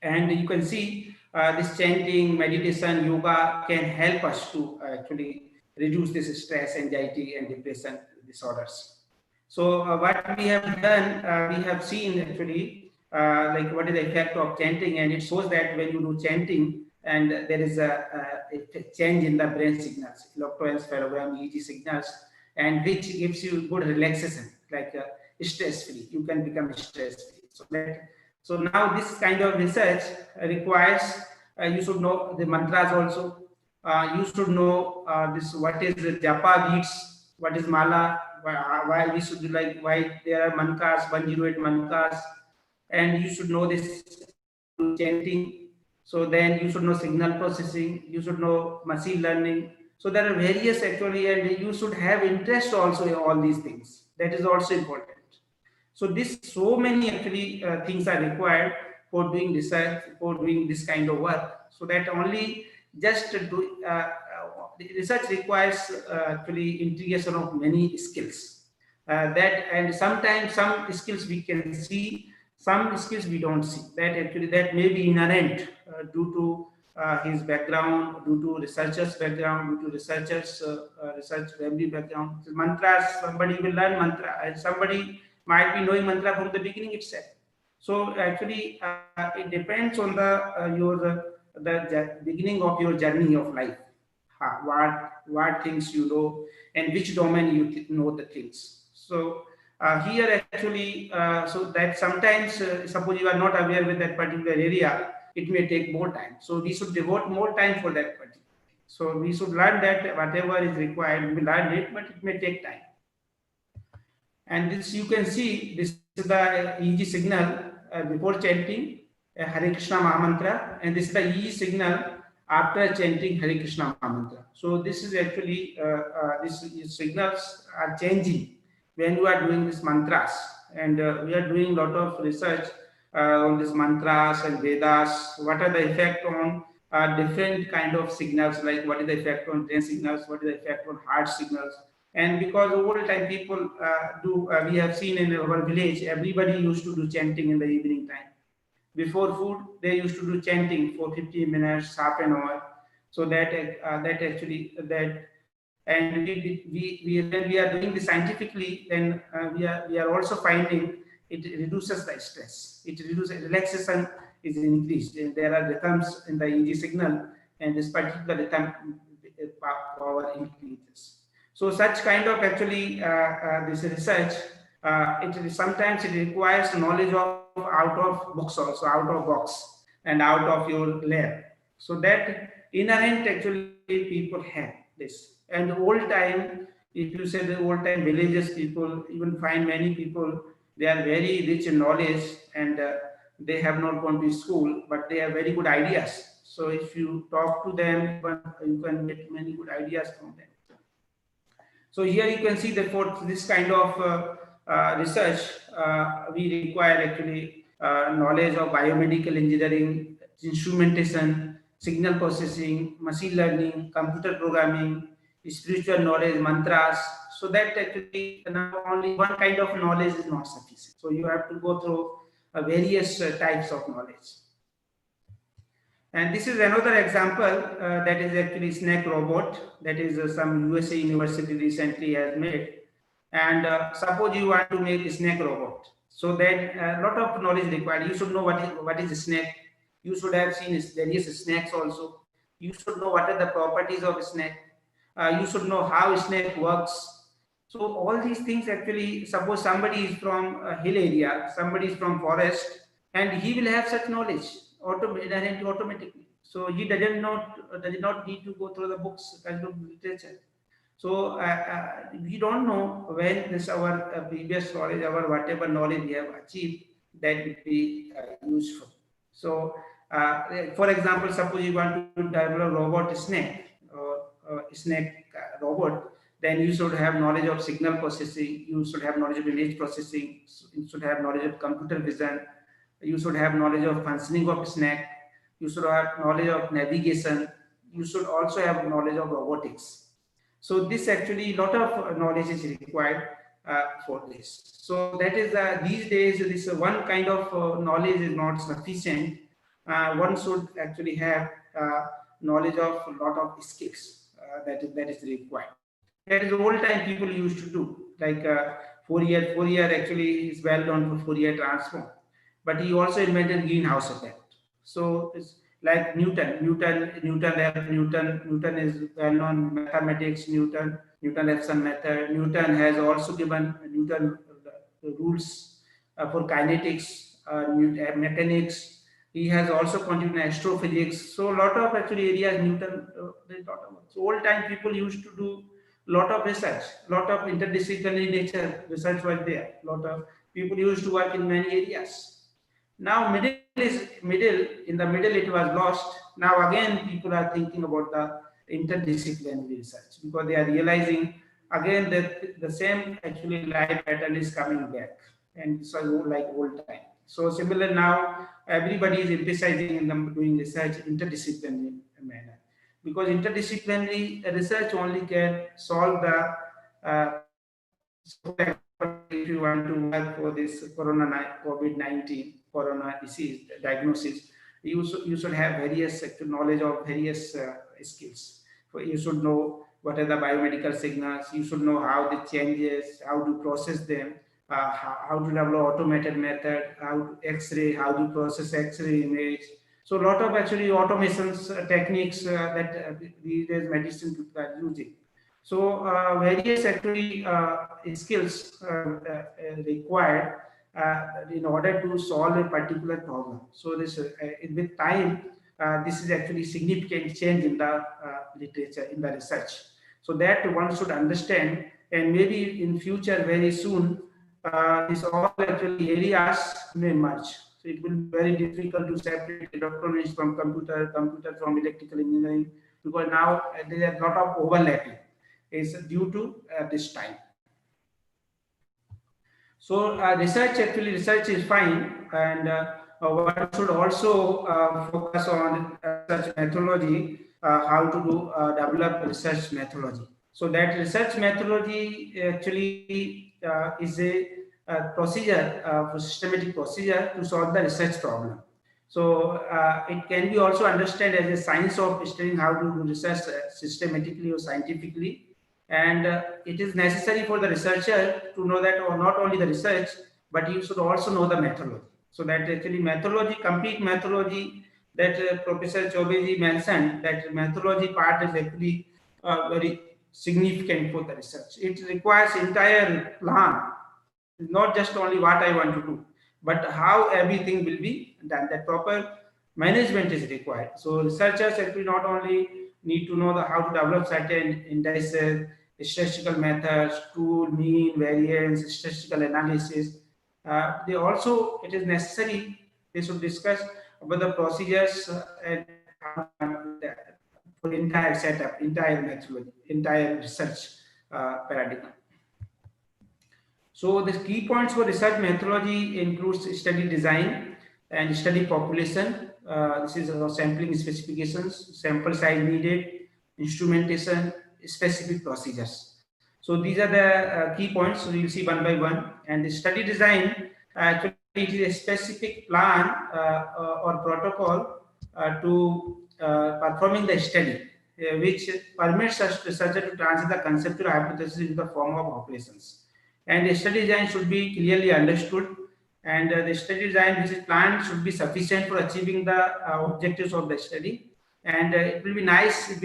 [SPEAKER 8] And you can see this chanting, meditation, yoga can help us to actually reduce this stress, anxiety, and depression disorders. So what we have done, we have seen actually like what is the effect of chanting, and it shows that when you do chanting, and there is a change in the brain signals, electroencephalogram, EEG signals, and which gives you good relaxation, like stress-free. You can become stress-free. So now this kind of research requires you should know the mantras also. You should know this what is the japa beats, what is mala, why we should like why there are mantras, 108 mantras, and you should know this chanting. So then you should know signal processing, you should know machine learning. So there are various actually, and you should have interest also in all these things. That is also important. So so many actually things are required for doing research, for doing this kind of work. So that only just do research requires actually integration of many skills. And sometimes some skills we can see, some skills we don't see. That may be inherent due to his background, due to researcher's background, due to researcher's research family background. So mantras, somebody will learn mantra, and somebody might be knowing mantra from the beginning itself. So actually, it depends on the beginning of your journey of life. What things you know, and which domain you know the things. So here actually, so that sometimes suppose you are not aware with that particular area, it may take more time. So we should devote more time for that particular. So we should learn that whatever is required, we learn it, but it may take time. And this you can see, this is the EEG signal before chanting Hare Krishna Mahamantra, and this is the EEG signal after chanting Hare Krishna Mahamantra. So this is actually these signals are changing when you are doing these mantras, and we are doing a lot of research on these mantras and Vedas. What are the effect on different kind of signals, like what is the effect on brain signals, what is the effect on heart signals. And because over time people we have seen in our village, everybody used to do chanting in the evening time. Before food, they used to do chanting for 15 minutes, half an hour. So that and when we are doing this scientifically, then we are also finding it reduces the stress. It reduces relaxation is increased. And there are rhythms in the EEG signal, and this particular rhythm power increases. So such kind of actually this research, sometimes it requires knowledge of out of books also, out of box and out of your lab. So that inherent actually people have this. And old time, if you say the old time villages people, even find many people, they are very rich in knowledge, and they have not gone to school, but they have very good ideas. So if you talk to them, you can get many good ideas from them. So here you can see that for this kind of research, we require actually knowledge of biomedical engineering, instrumentation, signal processing, machine learning, computer programming, spiritual knowledge, mantras. So that actually now only one kind of knowledge is not sufficient. So you have to go through various types of knowledge. And this is another example that is actually snake robot, that is some USA university recently has made. And suppose you want to make a snake robot. So then a lot of knowledge required. You should know what is a snake. You should have seen various snakes also. You should know what are the properties of snake. You should know how snake works. So all these things actually, suppose somebody is from a hill area, somebody is from forest, and he will have such knowledge automatically. So he does not need to go through the books, kind of literature. So we don't know when this our previous knowledge, our whatever knowledge we have achieved, that will be useful. So for example, suppose you want to develop robot snake or snake robot, then you should have knowledge of signal processing, you should have knowledge of image processing, you should have knowledge of computer vision, you should have knowledge of functioning of snake, you should have knowledge of navigation, you should also have knowledge of robotics. So this actually lot of knowledge is required for this. So that is these days this one kind of knowledge is not sufficient. One should actually have knowledge of a lot of skills that is required. That is old time people used to do, like Fourier actually is well known for Fourier transform, but he also invented greenhouse effect. So it's like Newton is well known mathematics. Newton has some method. Newton has also given the rules for kinetics, mechanics. He has also contributed astrophysics. So a lot of actually areas Newton did lot of. So old time people used to do lot of research, lot of interdisciplinary nature research was there. Lot of people used to work in many areas. Now in the middle it was lost. Now again people are thinking about the interdisciplinary research, because they are realizing again that the same actually life pattern is coming back, and so like old time. So similar now everybody is emphasizing in doing research interdisciplinary manner, because interdisciplinary research only can solve the if you want to work for this COVID-19 corona disease diagnosis, you should have various knowledge of various skills. You should know what are the biomedical signals, you should know how the changes, how to process them, how to develop automated method, how to X-ray, how to process X-ray image. So a lot of actually automations techniques that these days medicine people are using. So various actually skills required in order to solve a particular problem. So this with time, this is actually significant change in the literature, in the research. So that one should understand, and maybe in future very soon, these all actually areas may merge. So it will be very difficult to separate electronics from computer from electrical engineering, because now there are a lot of overlapping. Is due to this time. So research is fine, and one should also focus on research methodology, how to do develop research methodology. So that research methodology actually is a procedure, systematic procedure to solve the research problem. So it can be also understood as a science of studying how to do research systematically or scientifically. And it is necessary for the researcher to know that, or not only the research, but you should also know the methodology. So that actually methodology, complete methodology that Professor Chaubeji mentioned, that methodology part is actually very significant for the research. It requires entire plan, not just only what I want to do, but how everything will be done. That proper management is required. So researchers actually not only need to know how to develop certain indices, statistical methods, tool, mean, variance, statistical analysis. They also, it is necessary, they should discuss about the procedures and for entire setup, entire methodology, entire research paradigm. So the key points for research methodology includes study design and study population. This is sampling specifications, sample size needed, instrumentation, specific procedures. So these are the key points. So you'll see one by one. And the study design actually it is a specific plan or protocol to performing the study, which permits us researcher to translate the conceptual hypothesis into the form of operations. And the study design should be clearly understood, and the study design which is planned should be sufficient for achieving the objectives of the study, and it will be nice if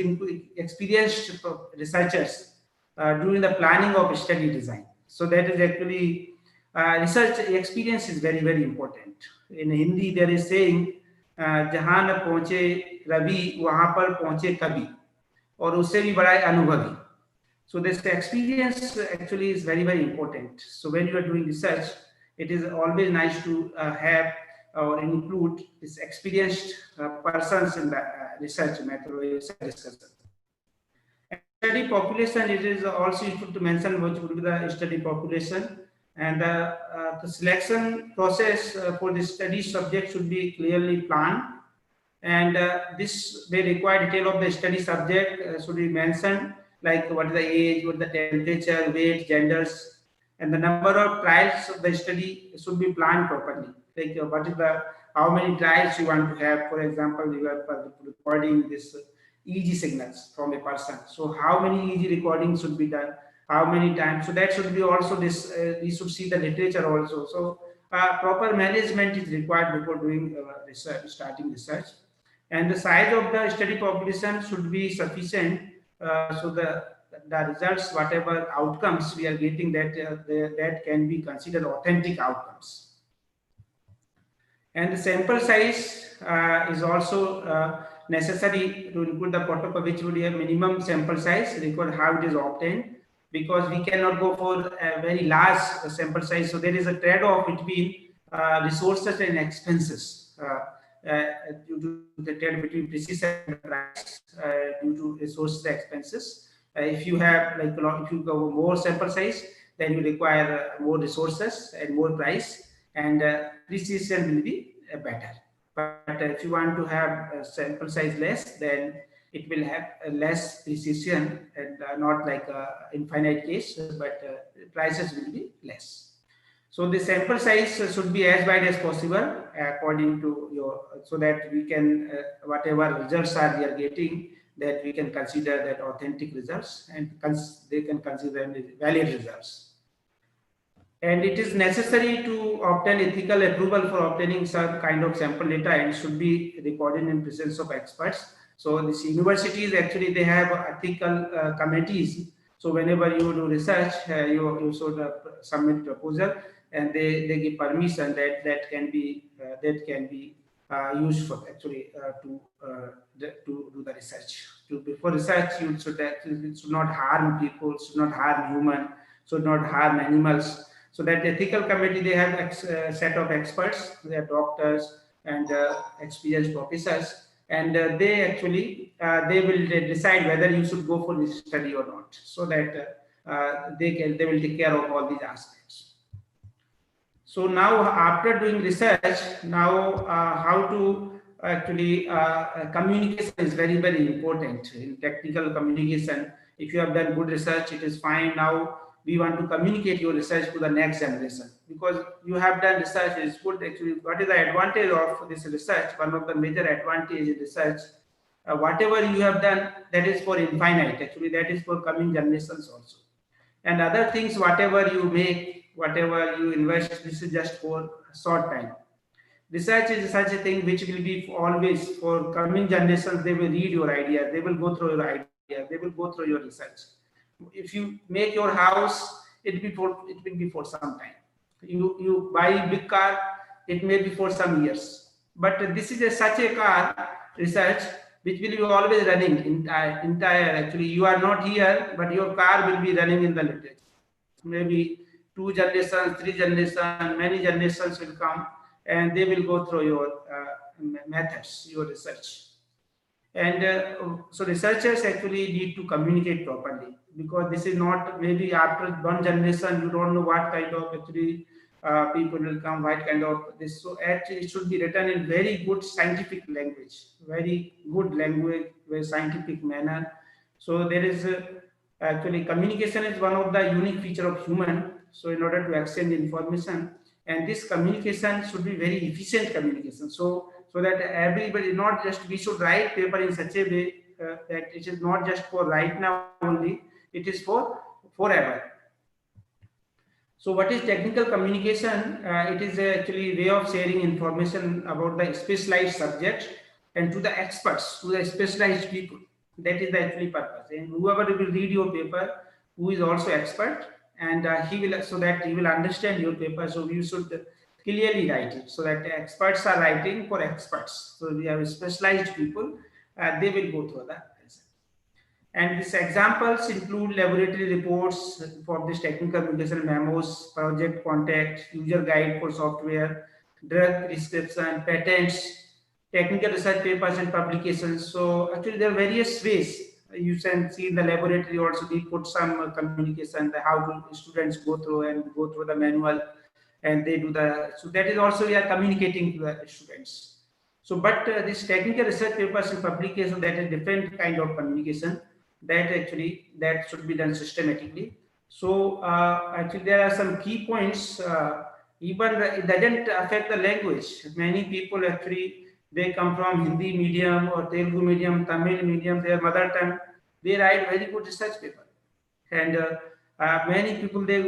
[SPEAKER 8] experienced researchers during the planning of study design. So that is actually research experience is very, very important. In Hindi, there is saying, जहाँ न पहुँचे रवि वहाँ पर पहुँचे कवि, और उससे भी बड़ा है अनुभवी. So this experience actually is very, very important. So when you are doing research, it is always nice to have or include this experienced persons in the research methodology discussion. Study population, it is also useful to mention what would be the study population, and the selection process for the study subject should be clearly planned, and this may require detail of the study subject should be mentioned, like what is the age, what is the temperature, weight, genders, and the number of trials of the study should be planned properly. Like what is the, how many trials you want to have. For example, you are recording this EEG signals from a person. So how many EEG recordings should be done? How many times? So that should be also this. We should see the literature also. So proper management is required before doing research, starting research, and the size of the study population should be sufficient. So the results, whatever outcomes we are getting, that can be considered authentic outcomes. And the sample size is also necessary to include the protocol, which would have minimum sample size, record how it is obtained, because we cannot go for a very large sample size. So there is a trade-off between resources and expenses. Due to the trade between precision and price, due to resources expenses. If you have if you go more sample size, then you require more resources and more price, and precision will be better. But if you want to have a sample size less, then it will have less precision and not like a infinite case, but prices will be less. So the sample size should be as wide as possible according to your, so that we can, whatever results are we are getting, that we can consider that authentic results, and they can consider them valid results. And it is necessary to obtain ethical approval for obtaining some kind of sample data, and should be recorded in presence of experts. So these universities actually, they have ethical committees. So whenever you do research, you should submit proposal, and they give permission that can be used for actually to do the research. Before research, you should not harm people, should not harm human, should not harm animals. So that ethical committee, they have a set of experts, they are doctors and experienced professors, and they actually they will decide whether you should go for this study or not. So that they will take care of all these aspects. So now, after doing research, now how to actually communication is very, very important in technical communication. If you have done good research, it is fine. Now we want to communicate your research to the next generation, because you have done research is good. Actually, what is the advantage of this research? One of the major advantages in research, whatever you have done, that is for infinite. Actually, that is for coming generations also. And other things, whatever you make, whatever you invest, this is just for a short time. Research is such a thing which will be always for coming generations. They will read your ideas, they will go through your ideas, they will go through your research. If you make your house, it will be for some time. You buy a big car, it may be for some years. But this is such a car research which will be always running entire. Actually, you are not here, but your car will be running in the literature. Maybe 2 generations, 3 generations, many generations will come, and they will go through your methods, your research. And so researchers actually need to communicate properly, because this is not, maybe after one generation, you don't know what kind of actually people will come, what kind of this. So actually it should be written in very good scientific language, very good language, very scientific manner. So there is actually communication is one of the unique feature of human. So in order to exchange information, and this communication should be very efficient communication. So that everybody, not just, we should write paper in such a way that it is not just for right now only, it is for forever. So what is technical communication? It is actually a way of sharing information about the specialized subject and to the experts, to the specialized people. That is the actually purpose. And whoever will read your paper, who is also expert, and he will, so that he will understand your paper. So you should clearly write it, so that the experts are writing for experts. So we have specialized people, they will go through the answer. And these examples include laboratory reports for this technical communication memos, project contact, user guide for software, drug prescription, patents, technical research papers and publications. So actually there are various ways. You can see in the laboratory also we put some communication, how do students go through and go through the manual, and they do the, so that is also we are communicating to the students. So but this technical research papers and publication, that is different kind of communication, that actually that should be done systematically. So actually there are some key points. Even it doesn't affect the language. Many people actually, they come from Hindi medium or Telugu medium, Tamil medium, their mother tongue. They write very good research paper, and many people they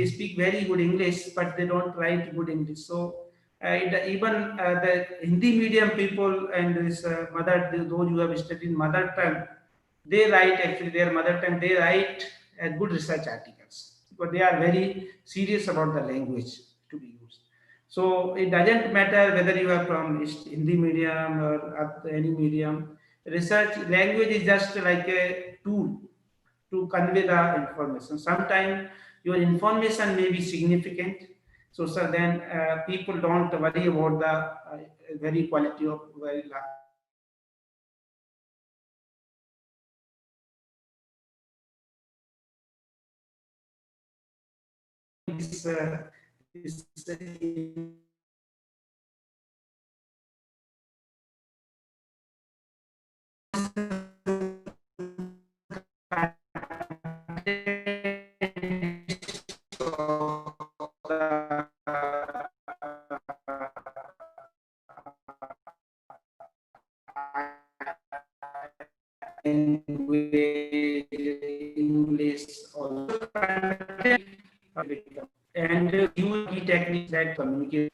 [SPEAKER 8] speak very good English, but they don't write good English. So even the Hindi medium people and this those who have studied mother tongue, they write actually their mother tongue. They write good research articles, but they are very serious about the language to be used. So it doesn't matter whether you are from Hindi medium or any medium. Research language is just like a tool to convey the information. Sometimes your information may be significant, so then people don't worry about the very quality of very this English also, and use key techniques that communicate.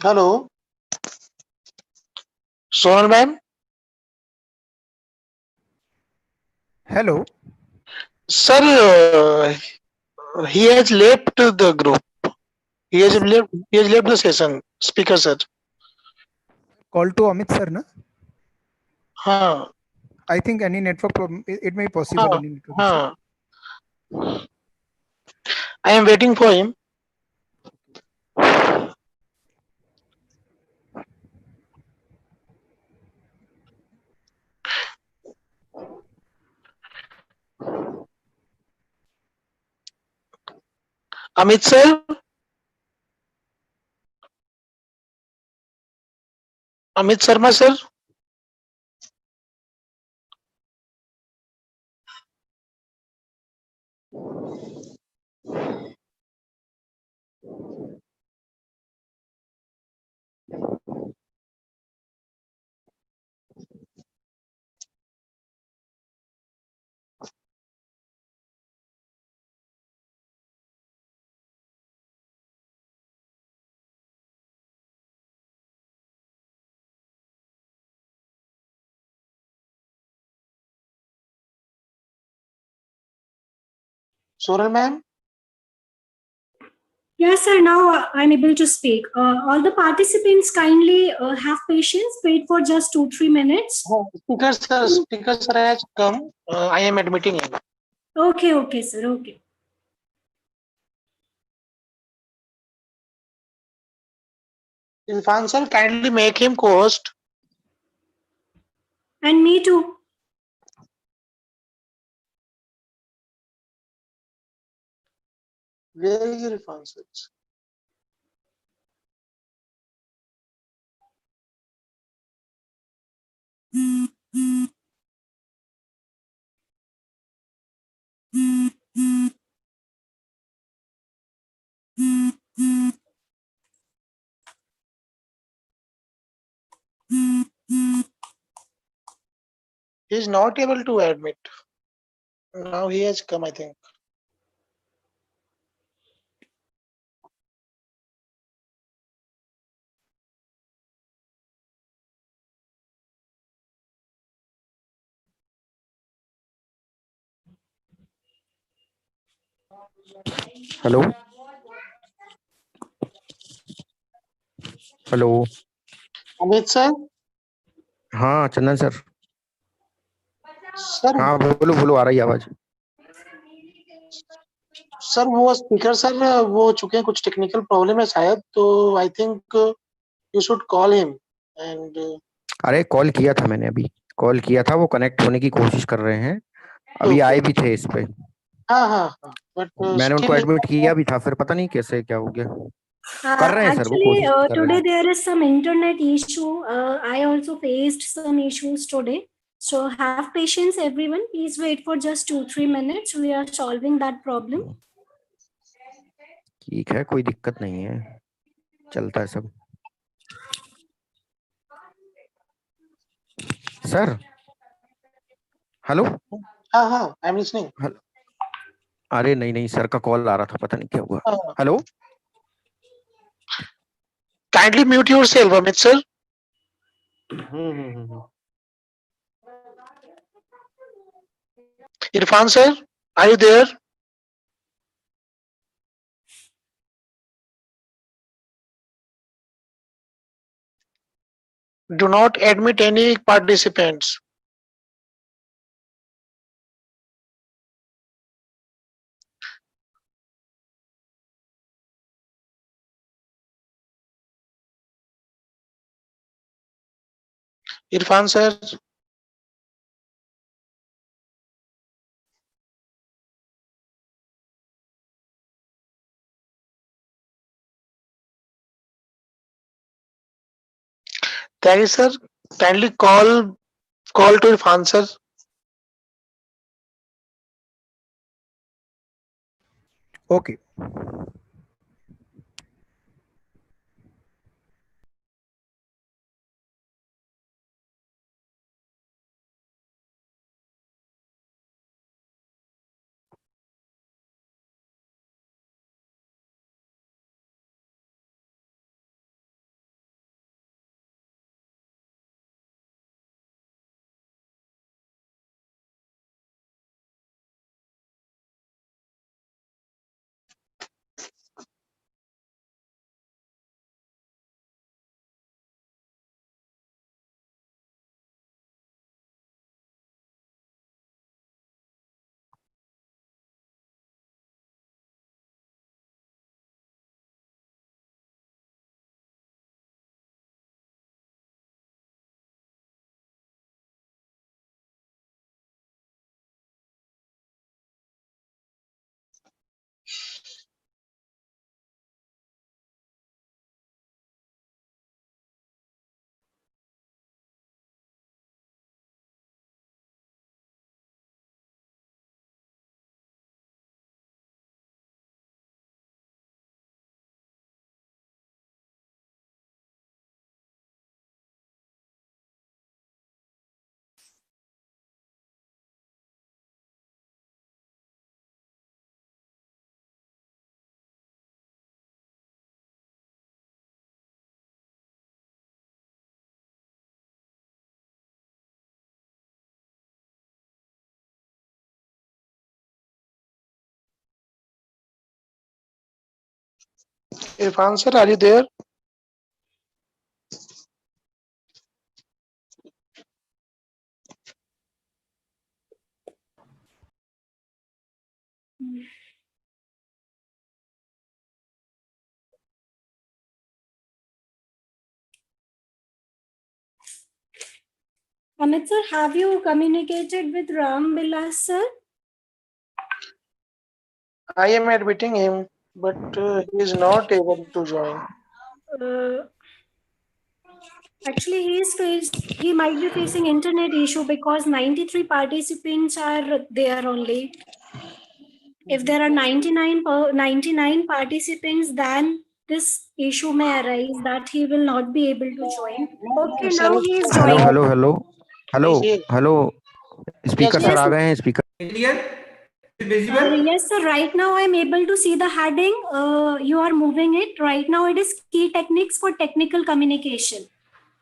[SPEAKER 2] Hello, Sonal ma'am.
[SPEAKER 1] Hello.
[SPEAKER 2] Sir, he has left the group. He has left. He has left the session. Speaker sir.
[SPEAKER 1] Call to Amit sir, na?
[SPEAKER 2] हाँ,
[SPEAKER 1] I think any network problem, it may be possible.
[SPEAKER 2] हाँ,
[SPEAKER 1] Any network issue.
[SPEAKER 2] हाँ. I am waiting for him. Amit sir? Amit Sharma sir? Soral ma'am?
[SPEAKER 3] Yes, sir. Now I'm able to speak. All the participants kindly have patience. Wait for just 2-3 minutes.
[SPEAKER 2] Speaker sir has come. I am admitting him.
[SPEAKER 3] Okay, okay, sir. Okay.
[SPEAKER 2] Irfan sir, kindly make him co-host.
[SPEAKER 3] And me too.
[SPEAKER 2] Where is Irfan sir? He is not able to admit. Now he has come, I think.
[SPEAKER 7] Hello hello
[SPEAKER 2] Amit sir?
[SPEAKER 7] हाँ चंदन sir
[SPEAKER 2] Sir,
[SPEAKER 7] हाँ बोलो बोलो आ रही है आवाज
[SPEAKER 2] sir वो speaker sir वो हो चुके हैं कुछ टेक्निकल प्रॉब्लम है शायद तो I think you should call him and
[SPEAKER 7] अरे कॉल किया था मैंने अभी कॉल किया था वो कनेक्ट होने की कोशिश कर रहे हैं अभी आए भी थे इस पे
[SPEAKER 2] हाँ बट
[SPEAKER 7] मैंने उनको
[SPEAKER 2] स्टिल
[SPEAKER 7] एडमिट किया भी था फिर पता नहीं कैसे क्या हो गया कर रहे हैं सर वो
[SPEAKER 3] Actually,
[SPEAKER 7] कोशिश कर रहे
[SPEAKER 3] today
[SPEAKER 7] हैं
[SPEAKER 3] there is some internet issue. I also faced some issues today. So have patience, everyone. Please wait for just 2-3 minutes. We are solving that problem.
[SPEAKER 7] ठीक है कोई दिक्कत नहीं है चलता है सब सर हेलो
[SPEAKER 2] हाँ आई एम लिसनिंग
[SPEAKER 7] अरे नहीं नहीं सर का कॉल आ रहा था पता नहीं क्या हुआ hello
[SPEAKER 2] kindly mute yourself Amit sir Irfan sir are you there do not admit any participants Irfan sir Thank you, sir. Kindly call to Irfan, sir.
[SPEAKER 1] Okay.
[SPEAKER 2] Irfan sir, are you there?
[SPEAKER 3] Amit sir, have you communicated with Ram Bilas sir?
[SPEAKER 2] I am admitting him, but he is not able to join.
[SPEAKER 3] Actually, he might be facing internet issue because 93 participants are there only. If there are 99 participants, then this issue may arise that he will not be able to join. Okay,
[SPEAKER 2] Sir,
[SPEAKER 3] now he is
[SPEAKER 7] hello
[SPEAKER 3] joined.
[SPEAKER 7] Hello hello hello
[SPEAKER 2] He's here.
[SPEAKER 7] Hello speaker
[SPEAKER 3] Yes,
[SPEAKER 7] sir आ
[SPEAKER 3] sir.
[SPEAKER 7] गए हैं speaker
[SPEAKER 8] Clear? Visible?
[SPEAKER 3] Yes, sir. Right now, I'm able to see the heading. You are moving it. Right now, it is key techniques for technical communication.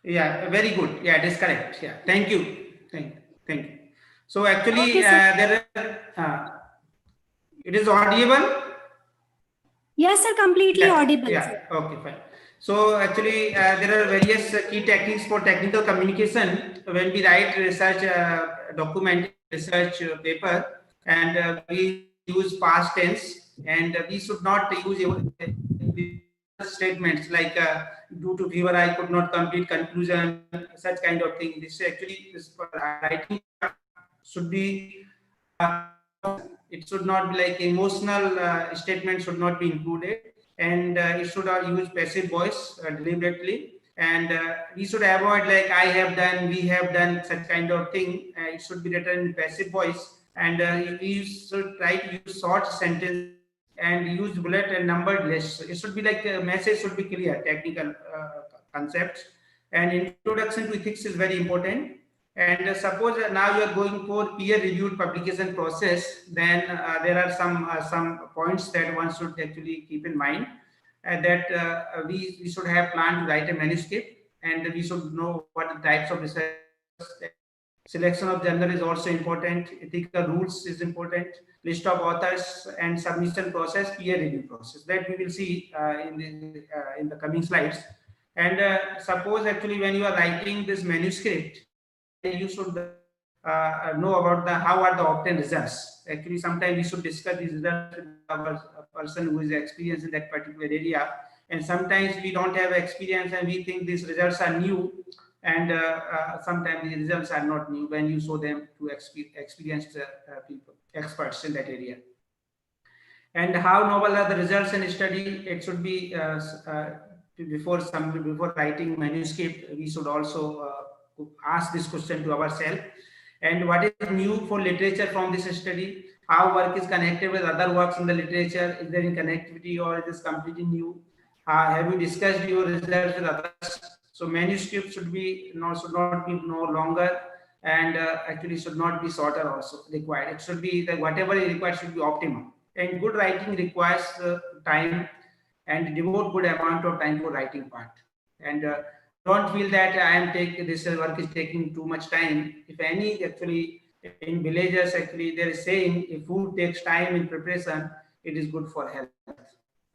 [SPEAKER 8] Yeah, very good. Yeah, it is correct. Yeah, thank you. Thank you. So actually,
[SPEAKER 3] Okay, sir.
[SPEAKER 8] it is audible.
[SPEAKER 3] Yes, sir. Completely audible.
[SPEAKER 8] Yeah.
[SPEAKER 3] Sir.
[SPEAKER 8] Okay, fine. So actually, there are various key techniques for technical communication when we write research document, research paper, and we use past tense, and we should not use statements like due to fever I could not complete conclusion, such kind of thing. This actually this writing should be it should not be like emotional statement should not be included, and it should use passive voice deliberately, and we should avoid like I have done, we have done, such kind of thing. It should be written in passive voice, and we should try to use short sentence and use bullet and numbered lists. It should be like a message should be clear, technical concepts, and introduction to ethics is very important. And suppose now you are going for peer-reviewed publication process, then there are some points that one should actually keep in mind, that we should have planned to write a manuscript, and we should know what the types of research. Selection of journal is also important. Ethical rules is important. List of authors and submission process, peer review process. That we will see in the coming slides. And suppose actually when you are writing this manuscript, you should know about the how are the obtained results. Actually, sometimes we should discuss these results with our person who is experienced in that particular area. And sometimes we don't have experience and we think these results are new. And sometimes the results are not new when you show them to experienced people, experts in that area. And how novel are the results in study? It should be before writing manuscript, we should also ask this question to ourselves. And what is new for literature from this study? How work is connected with other works in the literature? Is there any connectivity or it is completely new? Have you discussed your results with others? So manuscript should not be no longer, and actually should not be shorter also required. It should be that whatever is required should be optimum. And good writing requires time, and devote good amount of time for writing part. And don't feel that this work is taking too much time. If any, actually in villages, actually there is saying if food takes time in preparation, it is good for health.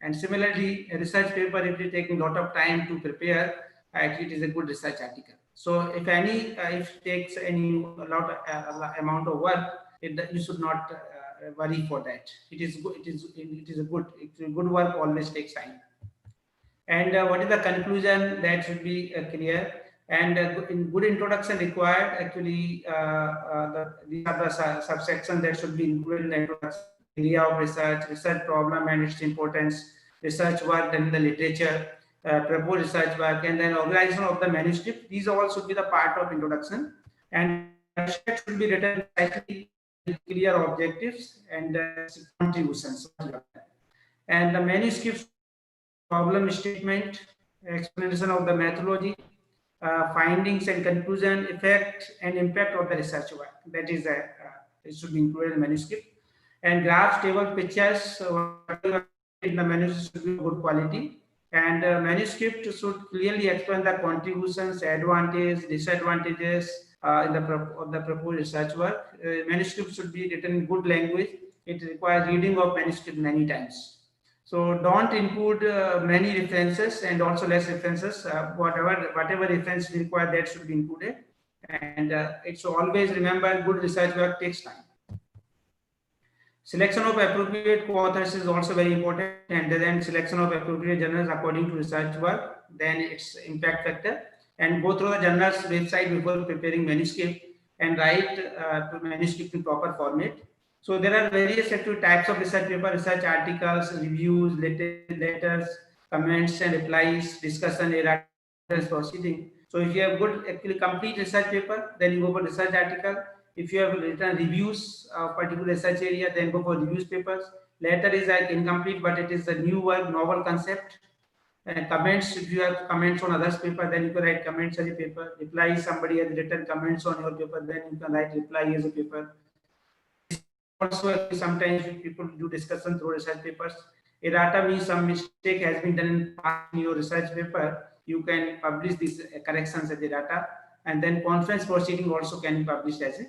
[SPEAKER 8] And similarly, a research paper, if it is taking a lot of time to prepare, actually it is a good research article. So if any, if it takes any amount of work, you should not worry for that. It is good. It is a good work. Always takes time. And what is the conclusion? That should be clear. And in good introduction required, actually, these are the subsections that should be included in the introduction. Area of research, research problem and its importance, research work done in the literature, proposed research work, and then organization of the manuscript. These all should be the part of introduction. And should be written precisely, clear objectives and contributions. And the manuscript problem statement, explanation of the methodology, findings and conclusion, effect and impact of the research work. That is, it should be included in the manuscript. And graphs, table, pictures in the manuscript should be good quality. And manuscript should clearly explain the contributions, advantages, disadvantages in the proposed research work. Manuscript should be written in good language. It requires reading of manuscript many times. So don't include many references and also less references. Whatever reference required, that should be included. And it's always remember, good research work takes time. Selection of appropriate co-authors is also very important, and then selection of appropriate journals according to research work, then its impact factor, and go through the journal's website before preparing manuscript and write manuscript in proper format. So there are various actual types of research paper, research articles, reviews, letters, comments and replies, discussion, errata, proceeding. So if you have good, actually complete research paper, then you go for research article. If you have written reviews of particular research area, then go for reviews papers. Letter is like incomplete, but it is a new work, novel concept. And comments, if you have comments on others' paper, then you can write comments as a paper. Reply, somebody has written comments on your paper, then you can write reply as a paper. Also, sometimes people do discussion through research papers. Errata means some mistake has been done in your research paper. You can publish these corrections as errata, and then conference proceeding also can be published as a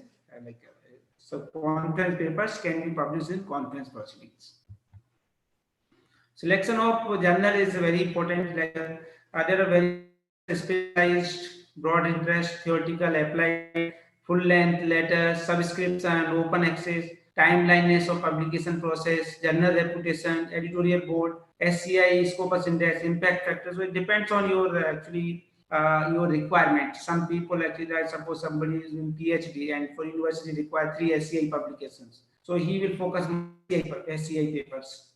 [SPEAKER 8] so conference papers can be published in conference proceedings. Selection of journal is very important. There are very specialized, broad interest, theoretical, applied, full length letters, subscription, and open access, timeliness of publication process, journal reputation, editorial board, SCI, Scopus index, impact factor. So it depends on your your requirement. Some people actually, I suppose somebody is in PhD and for university require 3 SCI publications. So he will focus on SCI papers.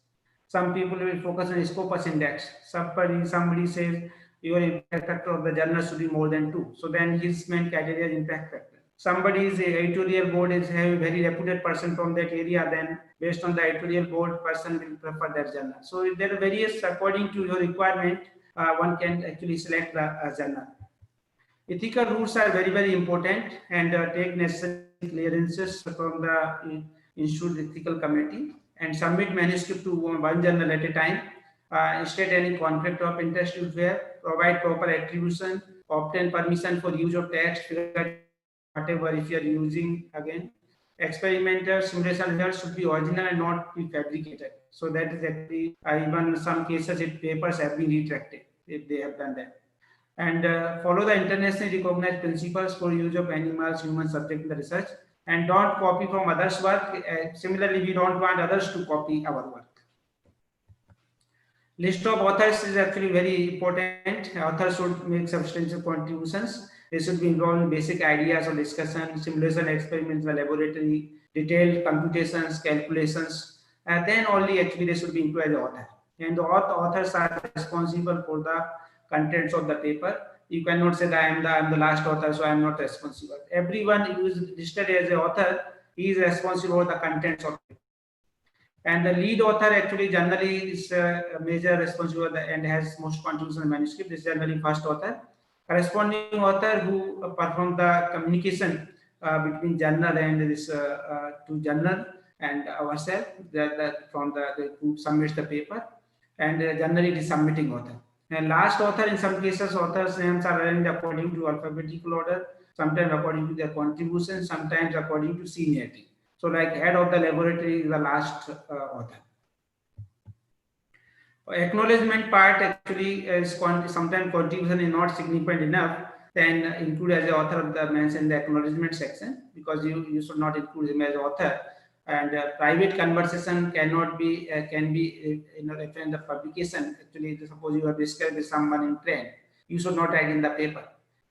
[SPEAKER 8] Some people will focus on Scopus index. Somebody says your impact factor of the journal should be more than 2. So then his main criteria is impact factor. Somebody's editorial board is a very reputed person from that area, then based on the editorial board, person will prefer that journal. So there are various, according to your requirement, one can actually select the journal. Ethical rules are very, very important, and take necessary clearances from the Institute Ethical Committee and submit manuscript to one journal at a time. State any conflict of interest you have, provide proper attribution, obtain permission for use of text, whatever if you are using. Again, experimental simulation results should be original and not be fabricated. So that is actually even in some cases if papers have been retracted if they have done that. And follow the internationally recognized principles for use of animals, human subject in the research, and don't copy from others' work. Similarly, we don't want others to copy our work. List of authors is actually very important. Authors should make substantial contributions. They should be involved in basic ideas or discussion, simulation experiments in the laboratory, detailed computations, calculations, and then only actually they should be included as author. And the authors are responsible for the contents of the paper. You cannot say that I am the last author, so I am not responsible. Everyone who is listed as an author, he is responsible for the contents of the paper. And the lead author actually generally is a major responsible and has most contributions in the manuscript. This is generally first author. Corresponding author who perform the communication between journal and this to journal and ourselves from the who submits the paper, and generally it is submitting author. And last author, in some cases authors' names are arranged according to alphabetical order, sometimes according to their contribution, sometimes according to seniority. So like head of the laboratory is the last author. Acknowledgement part actually is sometimes contribution is not significant enough, then include as the author of the mention in the acknowledgement section, because you should not include him as author. And private conversation cannot be can be in the publication. Actually, suppose you have discussed with someone in train, you should not write in the paper.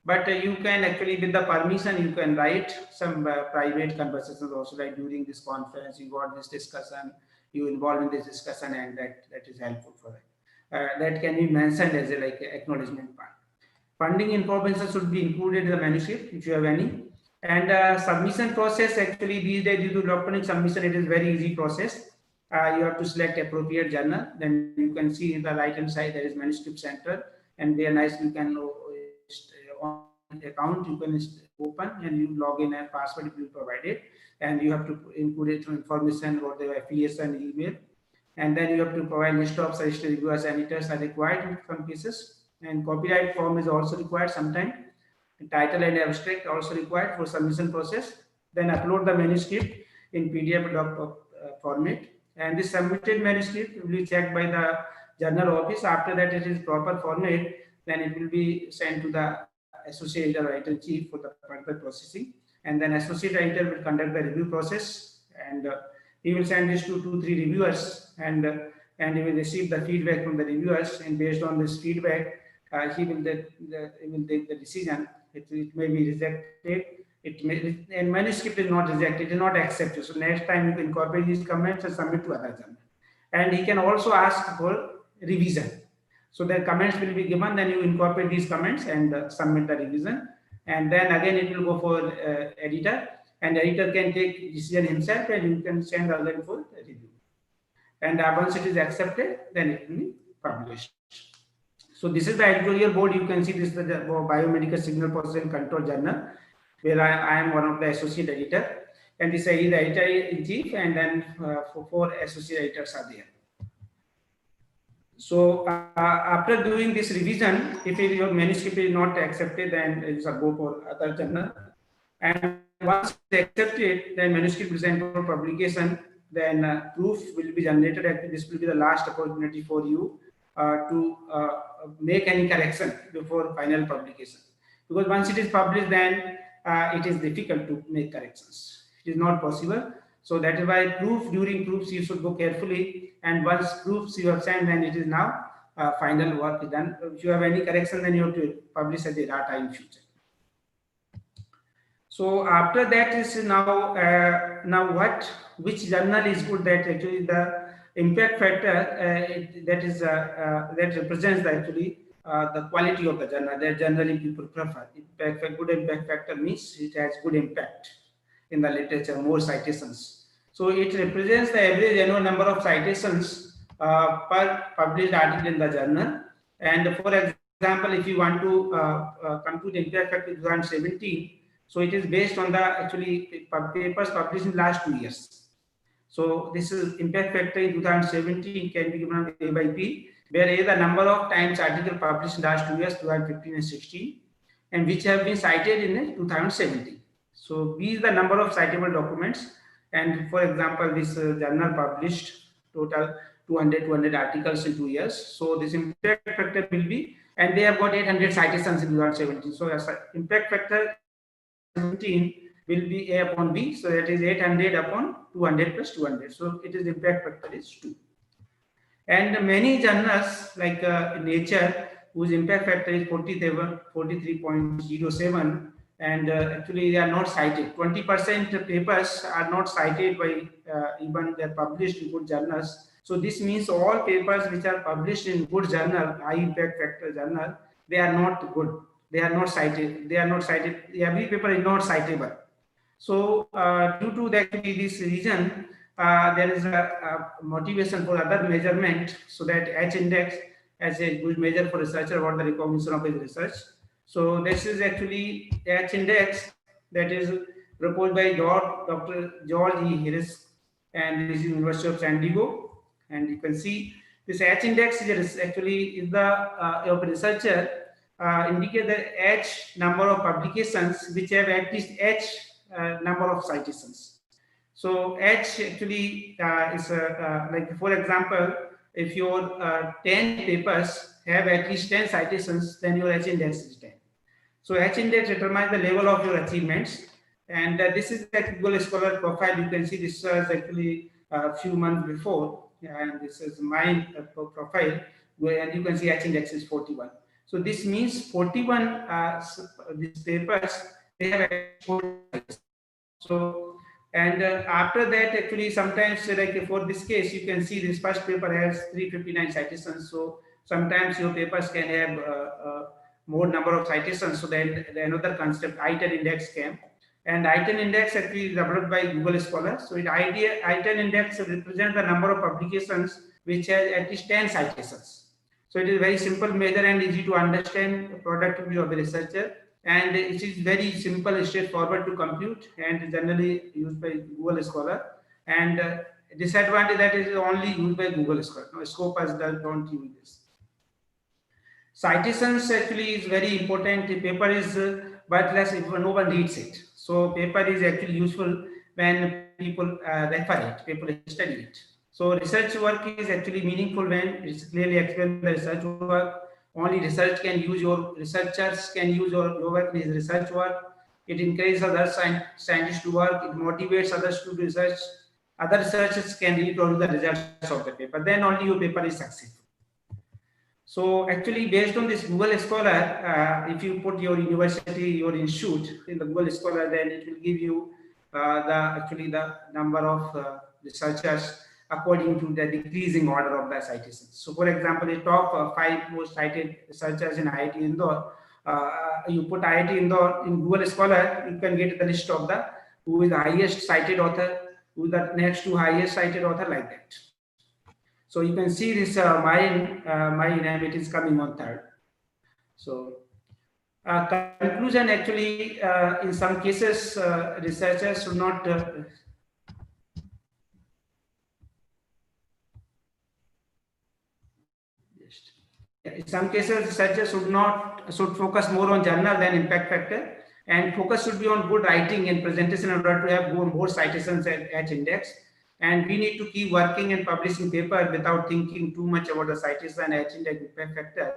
[SPEAKER 8] But you can actually, with the permission, you can write some private conversations also, like during this conference, you got this discussion, you involved in this discussion, and that is helpful for that. That can be mentioned as a like acknowledgement part. Funding information should be included in the manuscript if you have any. And submission process, actually these days due to electronic submission, it is very easy process. You have to select appropriate journal, then you can see in the right hand side there is manuscript center, and there nice you can on account you can open and you log in and password will be provided, and you have to include it information about the affiliation email, and then you have to provide list of suggested reviewers and editors are required in some cases, and copyright form is also required sometimes. Title and abstract also required for submission process. Then upload the manuscript in PDF doc format, and this submitted manuscript will be checked by the journal office. After that, it is proper format, then it will be sent to the associate editor-in-chief for the further processing, and then associate editor will conduct the review process, and he will send this to 2-3 reviewers, and he will receive the feedback from the reviewers, and based on this feedback, he will take the decision. It may be rejected. It may, and manuscript is not rejected, it is not accepted. So next time you can incorporate these comments and submit to other journal. And he can also ask for revision. So the comments will be given, then you incorporate these comments and submit the revision. And then again it will go for editor, and editor can take decision himself, and you can send again for review. And once it is accepted, then it will be published. So this is the editorial board. You can see this is the Biomedical Signal Processing Control Journal, where I am one of the associate editor, and this is the editor-in-chief, and then 4 associate editors are there. So after doing this revision, if your manuscript is not accepted, then it is a go for other journal. And once it's accepted, then manuscript is sent for publication. Then proof will be generated. Actually, this will be the last opportunity for you to make any correction before final publication. Because once it is published, then it is difficult to make corrections. It is not possible. So that is why during proofs you should go carefully, and once proofs you have sent, then it is now final work is done. If you have any correction, then you have to publish as a data in future. So after that is now which journal is good, that actually the impact factor that represents the quality of the journal that generally people prefer. Good impact factor means it has good impact in the literature, more citations. So it represents the average annual number of citations per published article in the journal. And for example, if you want to compute impact factor 2017, so it is based on the papers published in the last 2 years. So this is impact factor in 2017 can be given A by P, where A the number of times article published in the last 2 years, 2015 and 16, and which have been cited in 2017. So B is the number of citable documents, and for example, this journal published total 200 articles in 2 years. So this impact factor will be, and they have got 800 citations in 2017. So as impact factor 17 will be A upon B, so that is 800 upon 200 plus 200. So it is impact factor is 2. And many journals like Nature, whose impact factor is 43.07, and actually they are not cited. 20% papers are not cited by even they are published in good journals. So this means all papers which are published in good journal, high impact factor journal, they are not good. They are not cited. They are not cited. Every paper is not citable. So due to this reason, there is a motivation for other measurement, so that H index as a good measure for researcher about the recognition of his research. So this is actually H index that is proposed by Dr. George E. Harris, and this is University of San Diego. And you can see this H index is actually is the of a researcher indicate the H number of publications which have at least H number of citations. So H actually is like, for example, if your 10 papers have at least 10 citations, then your H index is 10. So H index determines the level of your achievements, and this is the Google Scholar profile. You can see this was actually a few months before, and this is my profile, and you can see H index is 41. So this means 41 these papers they have 41. So and after that, actually sometimes like for this case, you can see this first paper has 359 citations. So sometimes your papers can have more number of citations. So then another concept, I-10 index came, and I-10 index actually is developed by Google Scholar. So I-10 index represents the number of publications which has at least 10 citations. So it is very simple measure and easy to understand productivity of the researcher, and it is very simple, straightforward to compute, and generally used by Google Scholar. And disadvantage that is only used by Google Scholar. No, Scopus don't use this. Citations actually is very important. The paper is worthless if no one reads it. So paper is actually useful when people refer it, people study it. So research work is actually meaningful when it's clearly explained the research work. Only research can use researchers can use your work is research work. It encourages other scientists to work. It motivates others to research. Other researchers can reproduce the results of the paper. Then only your paper is successful. So actually, based on this Google Scholar, if you put your university, your institute in the Google Scholar, then it will give you the number of researchers according to the decreasing order of the citations. So, for example, the top 5 most cited researchers in IIT Indore. You put IIT Indore in Google Scholar, you can get the list of the who is the highest cited author, who is the next to highest cited author, like that. So you can see this my name, it is coming on third. So conclusion, actually in some cases researchers should not in some cases researchers should focus more on journal than impact factor, and focus should be on good writing and presentation in order to have more citations at H-index. And we need to keep working and publishing paper without thinking too much about the citation H-index impact factor.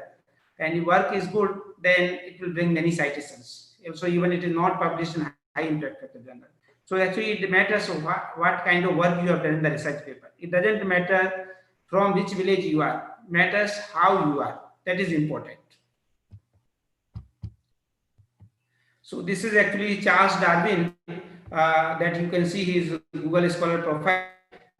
[SPEAKER 8] And if work is good, then it will bring many citations. So even it is not published in high impact factor journal. So actually it matters what kind of work you have done in the research paper. It doesn't matter from which village you are, matters how you are. That is important. So this is actually Charles Darwin, that you can see his Google Scholar profile.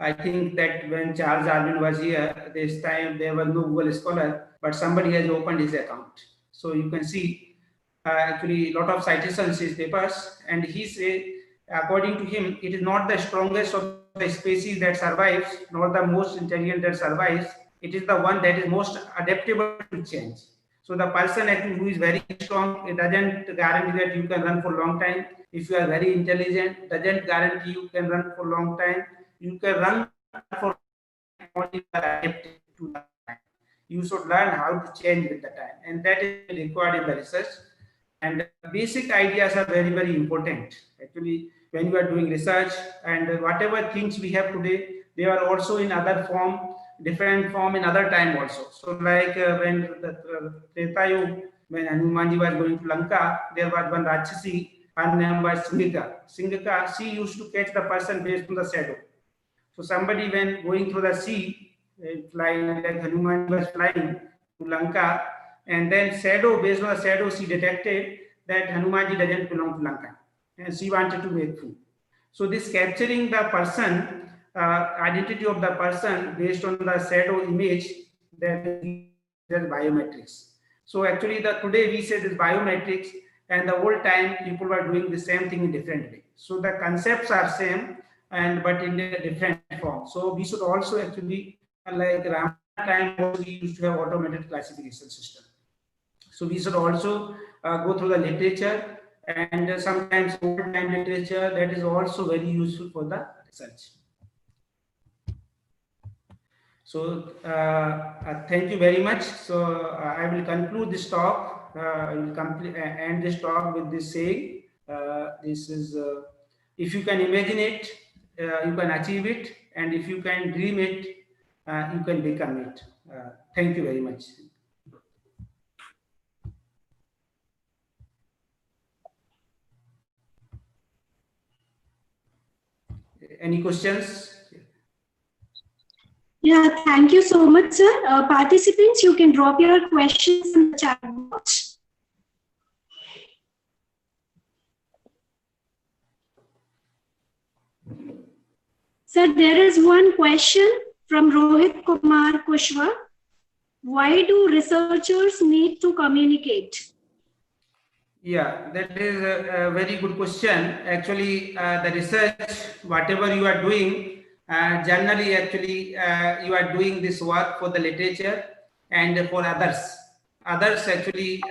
[SPEAKER 8] I think that when Charles Darwin was here, this time there was no Google Scholar, but somebody has opened his account. So you can see actually a lot of citations in his papers, and he says, according to him, it is not the strongest of the species that survives, nor the most intelligent that survives. It is the one that is most adaptable to change. So the person actually who is very strong, it doesn't guarantee that you can run for a long time. If you are very intelligent, doesn't guarantee you can run for a long time. You can run for only adapted to the time. You should learn how to change with the time, and that is required in the research. And basic ideas are very, very important. Actually, when you are doing research, and whatever things we have today, they are also in other form, different form in other time also. So like when the Treta Yuga, when Hanumanji was going to Lanka, there was one Rakshasi, her name was Singika. Singika, she used to catch the person based on the shadow. So somebody when going through the sea, flying like Hanuman was flying to Lanka, and then shadow, based on the shadow, she detected that Hanumanji doesn't belong to Lanka, and she wanted to make food. So this capturing the person, identity of the person based on the shadow image, that is biometrics. So actually today we say this biometrics, and the old time people were doing the same thing in different way. So the concepts are same, but in a different form. So we should also actually, like Rama time, we used to have automated classification system. So we should also go through the literature, and sometimes old time literature, that is also very useful for the research. So thank you very much. So I will conclude this talk. I will end this talk with this saying. This is, if you can imagine it, you can achieve it, and if you can dream it, you can become it. Thank you very much. Any questions?
[SPEAKER 3] Yeah, thank you so much, sir. Participants, you can drop your questions in the chat box. Sir, there is one question from Rohit Kumar Kushwa. Why do researchers need to communicate?
[SPEAKER 8] Yeah, that is a very good question. Actually, the research, whatever you are doing, generally, actually, you are doing this work for the literature and for others. Others, actually,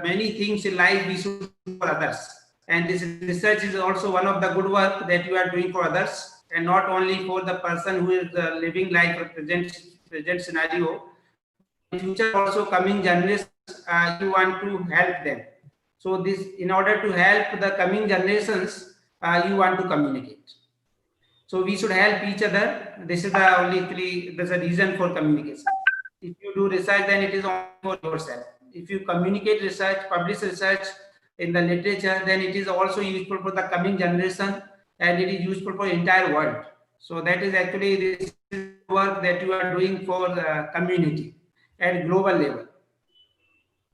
[SPEAKER 8] many things in life we should do for others. And this research is also one of the good work that you are doing for others, and not only for the person who is living life or present scenario. In future, also coming generations, you want to help them. So this, in order to help the coming generations, you want to communicate. So we should help each other. This is the only there's a reason for communication. If you do research, then it is only for yourself. If you communicate research, publish research in the literature, then it is also useful for the coming generation, and it is useful for entire world. So that is actually this work that you are doing for the community at global level.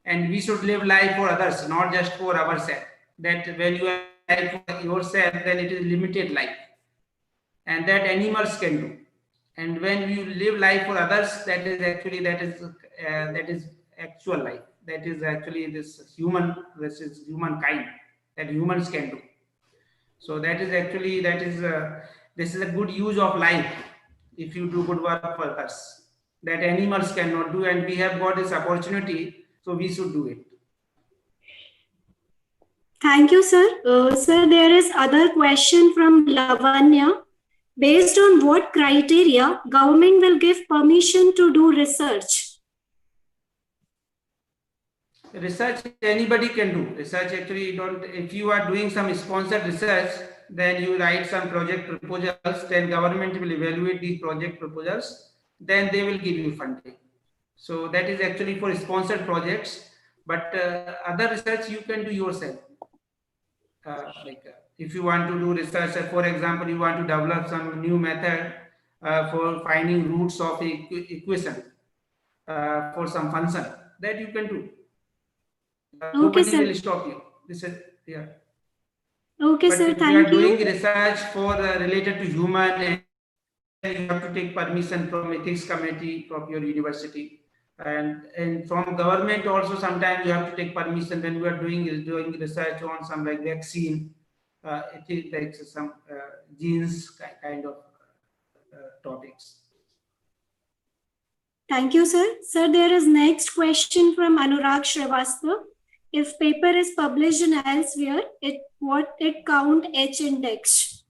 [SPEAKER 8] And we should live life for others, not just for ourselves. That when you are life for yourself, then it is limited life, and that animals can do. And when you live life for others, that is actual life. That is actually this is humankind that humans can do. So that is actually this is a good use of life if you do good work for others that animals cannot do, and we have got this opportunity, so we should do it.
[SPEAKER 3] Thank you, sir. Sir, there is other question from Lavanya. Based on what criteria government will give permission to do research?
[SPEAKER 8] Research anybody can do. Research actually if you are doing some sponsored research, then you write some project proposals, then government will evaluate these project proposals, then they will give you funding. So that is actually for sponsored projects, but other research you can do yourself. If you want to do research, for example, you want to develop some new method for finding roots of equation for some function, that you can do. Nobody
[SPEAKER 3] sir.
[SPEAKER 8] will stop you. This is
[SPEAKER 3] Okay,
[SPEAKER 8] but
[SPEAKER 3] sir.
[SPEAKER 8] if
[SPEAKER 3] Thank
[SPEAKER 8] you
[SPEAKER 3] you.
[SPEAKER 8] are doing research for related to human, and you have to take permission from ethics committee from your university, and from government also. Sometimes you have to take permission when you are doing research on some like vaccine, like some genes kind of topics.
[SPEAKER 3] Thank you, sir. Sir, there is next question from Anurag Shrivastava. If paper is published in elsewhere, what it count H index?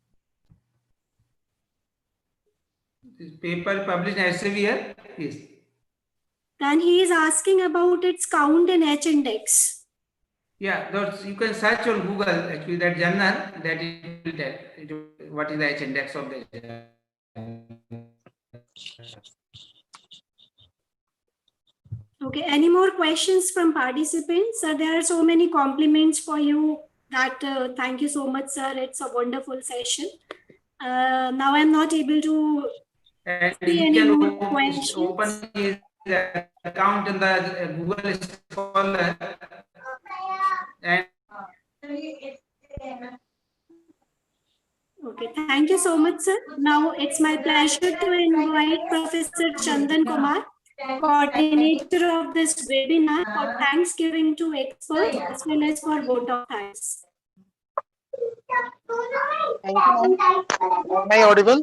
[SPEAKER 8] This paper published elsewhere, yes.
[SPEAKER 3] Then he is asking about its count in H index.
[SPEAKER 8] Yeah, those you can search on Google actually that journal, that it will tell what is the H index of the journal.
[SPEAKER 3] Okay, any more questions from participants? Sir, there are so many compliments for you that thank you so much, sir. It's a wonderful session. Now I'm not able to
[SPEAKER 8] and
[SPEAKER 3] see
[SPEAKER 8] he
[SPEAKER 3] any
[SPEAKER 8] can
[SPEAKER 3] more questions.
[SPEAKER 8] open his account in the Google Scholar and
[SPEAKER 3] Okay, thank you so much, sir. Now it's my pleasure to invite Professor Chandan Kumar, coordinator of this webinar, for thanksgiving to experts as well as for vote of thanks.
[SPEAKER 2] Thank you, ma'am. Am I audible?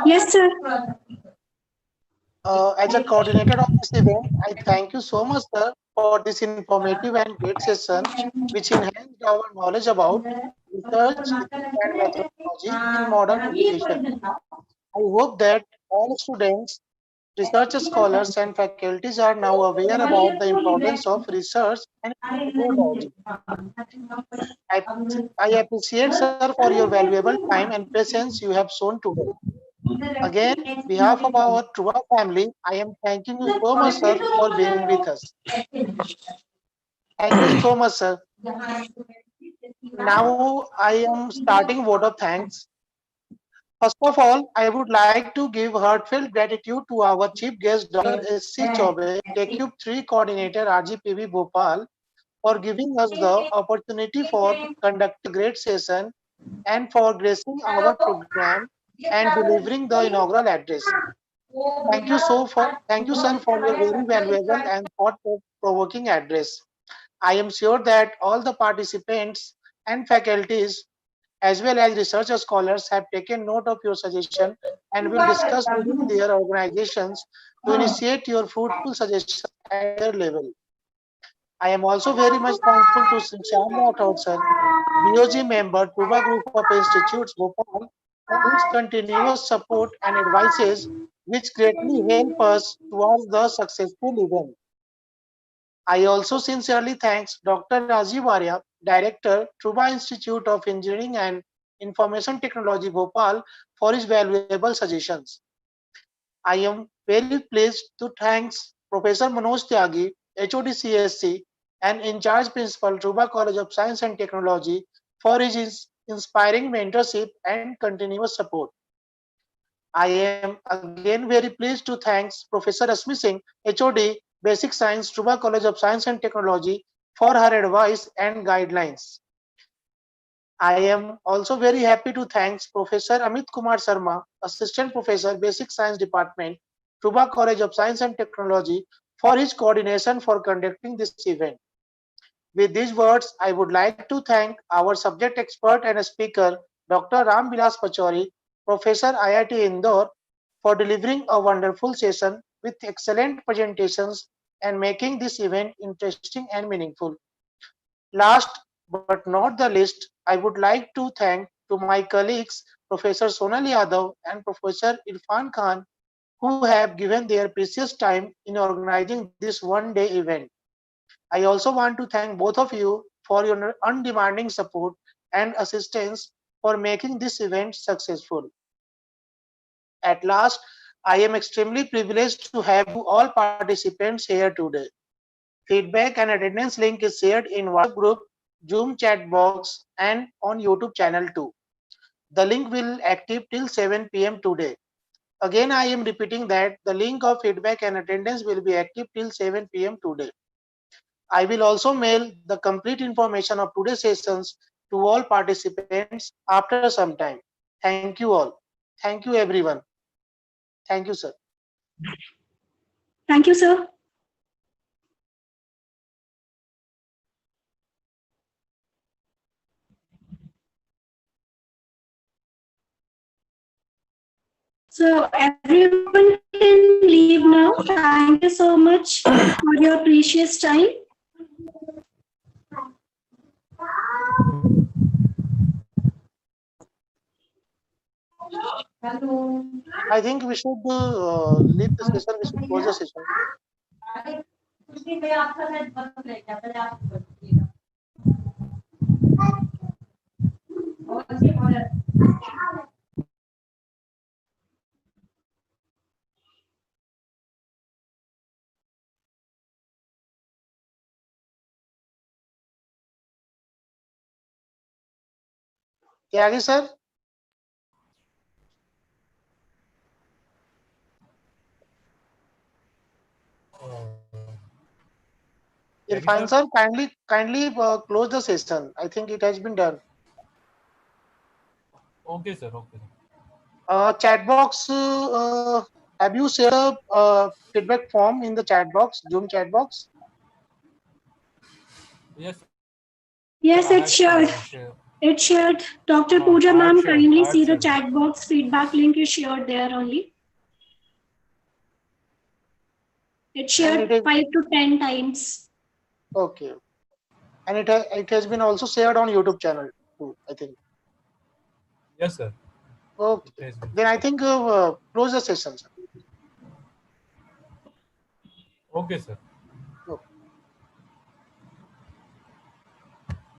[SPEAKER 3] Yes, sir.
[SPEAKER 2] As a coordinator of this event, I thank you so much, sir, for this informative and great session, which enhanced our knowledge about research and methodology in modern education. I hope that all students, research scholars, and faculties are now aware about the importance of research and methodology. I appreciate, sir, for your valuable time and patience you have shown today. Again, on behalf of our Truva family, I am thanking you so much, sir, for being with us. Thank you so much, sir. Now I am starting vote of thanks. First of all, I would like to give heartfelt gratitude to our chief guest, Dr. S.C. Chaube, TechCube 3 coordinator, RGPV Bhopal, for giving us the opportunity for conducting a great session and for gracing our program and delivering the inaugural address. Thank you, sir, for your very valuable and thought-provoking address. I am sure that all the participants and faculties, as well as research scholars, have taken note of your suggestion and will discuss within their organizations to initiate your fruitful suggestions at their level. I am also very much thankful to Sri Shyam Rathod, sir, BOG member, Truva Group of Institutes, Bhopal, for his continuous support and advices, which greatly help us towards the successful event. I also sincerely thanks Dr. Rajiv Arya, Director, Truva Institute of Engineering and Information Technology, Bhopal, for his valuable suggestions. I am very pleased to thank Professor Manoj Tyagi, HOD CSC, and in charge principal, Truba College of Science and Technology, for his inspiring mentorship and continuous support. I am again very pleased to thank Professor Rasmi Singh, HOD, Basic Science, Truba College of Science and Technology, for her advice and guidelines. I am also very happy to thank Professor Amit Kumar Sharma, Assistant Professor, Basic Science Department, Truba College of Science and Technology, for his coordination for conducting this event. With these words, I would like to thank our subject expert and speaker, Dr. Ram Vilas Pachauri, Professor IIT Indore, for delivering a wonderful session with excellent presentations and making this event interesting and meaningful. Last but not the least, I would like to thank to my colleagues, Professor Sonal Yadav and Professor Irfan Khan, who have given their precious time in organizing this one-day event. I also want to thank both of you for your undemanding support and assistance for making this event successful. At last, I am extremely privileged to have you all participants here today. Feedback and attendance link is shared in WhatsApp group, Zoom chat box, and on YouTube channel too. The link will active till 7 p.m. today. Again, I am repeating that the link of feedback and attendance will be active till 7 p.m. today. I will also mail the complete information of today's sessions to all participants after some time. Thank you all. Thank you everyone. Thank you, sir.
[SPEAKER 3] Thank you, sir. So everyone can leave now. Thank you so much for your precious time.
[SPEAKER 2] I think we should leave the session. We should close the session. Tyagi sir. Irfan sir, kindly close the session. I think it has been done.
[SPEAKER 4] Okay, sir. Okay.
[SPEAKER 2] Chat box. Have you shared a feedback form in the chat box, Zoom chat box?
[SPEAKER 4] Yes.
[SPEAKER 3] Yes, it's shared. It's shared. Dr. Pooja ma'am, kindly see the chat box. Feedback link is shared there only. It's shared 5 to 10 times.
[SPEAKER 2] Okay. And it has been also shared on YouTube channel too, I think.
[SPEAKER 4] Yes, sir.
[SPEAKER 2] Okay. Then I think close the session, sir.
[SPEAKER 4] Okay, sir.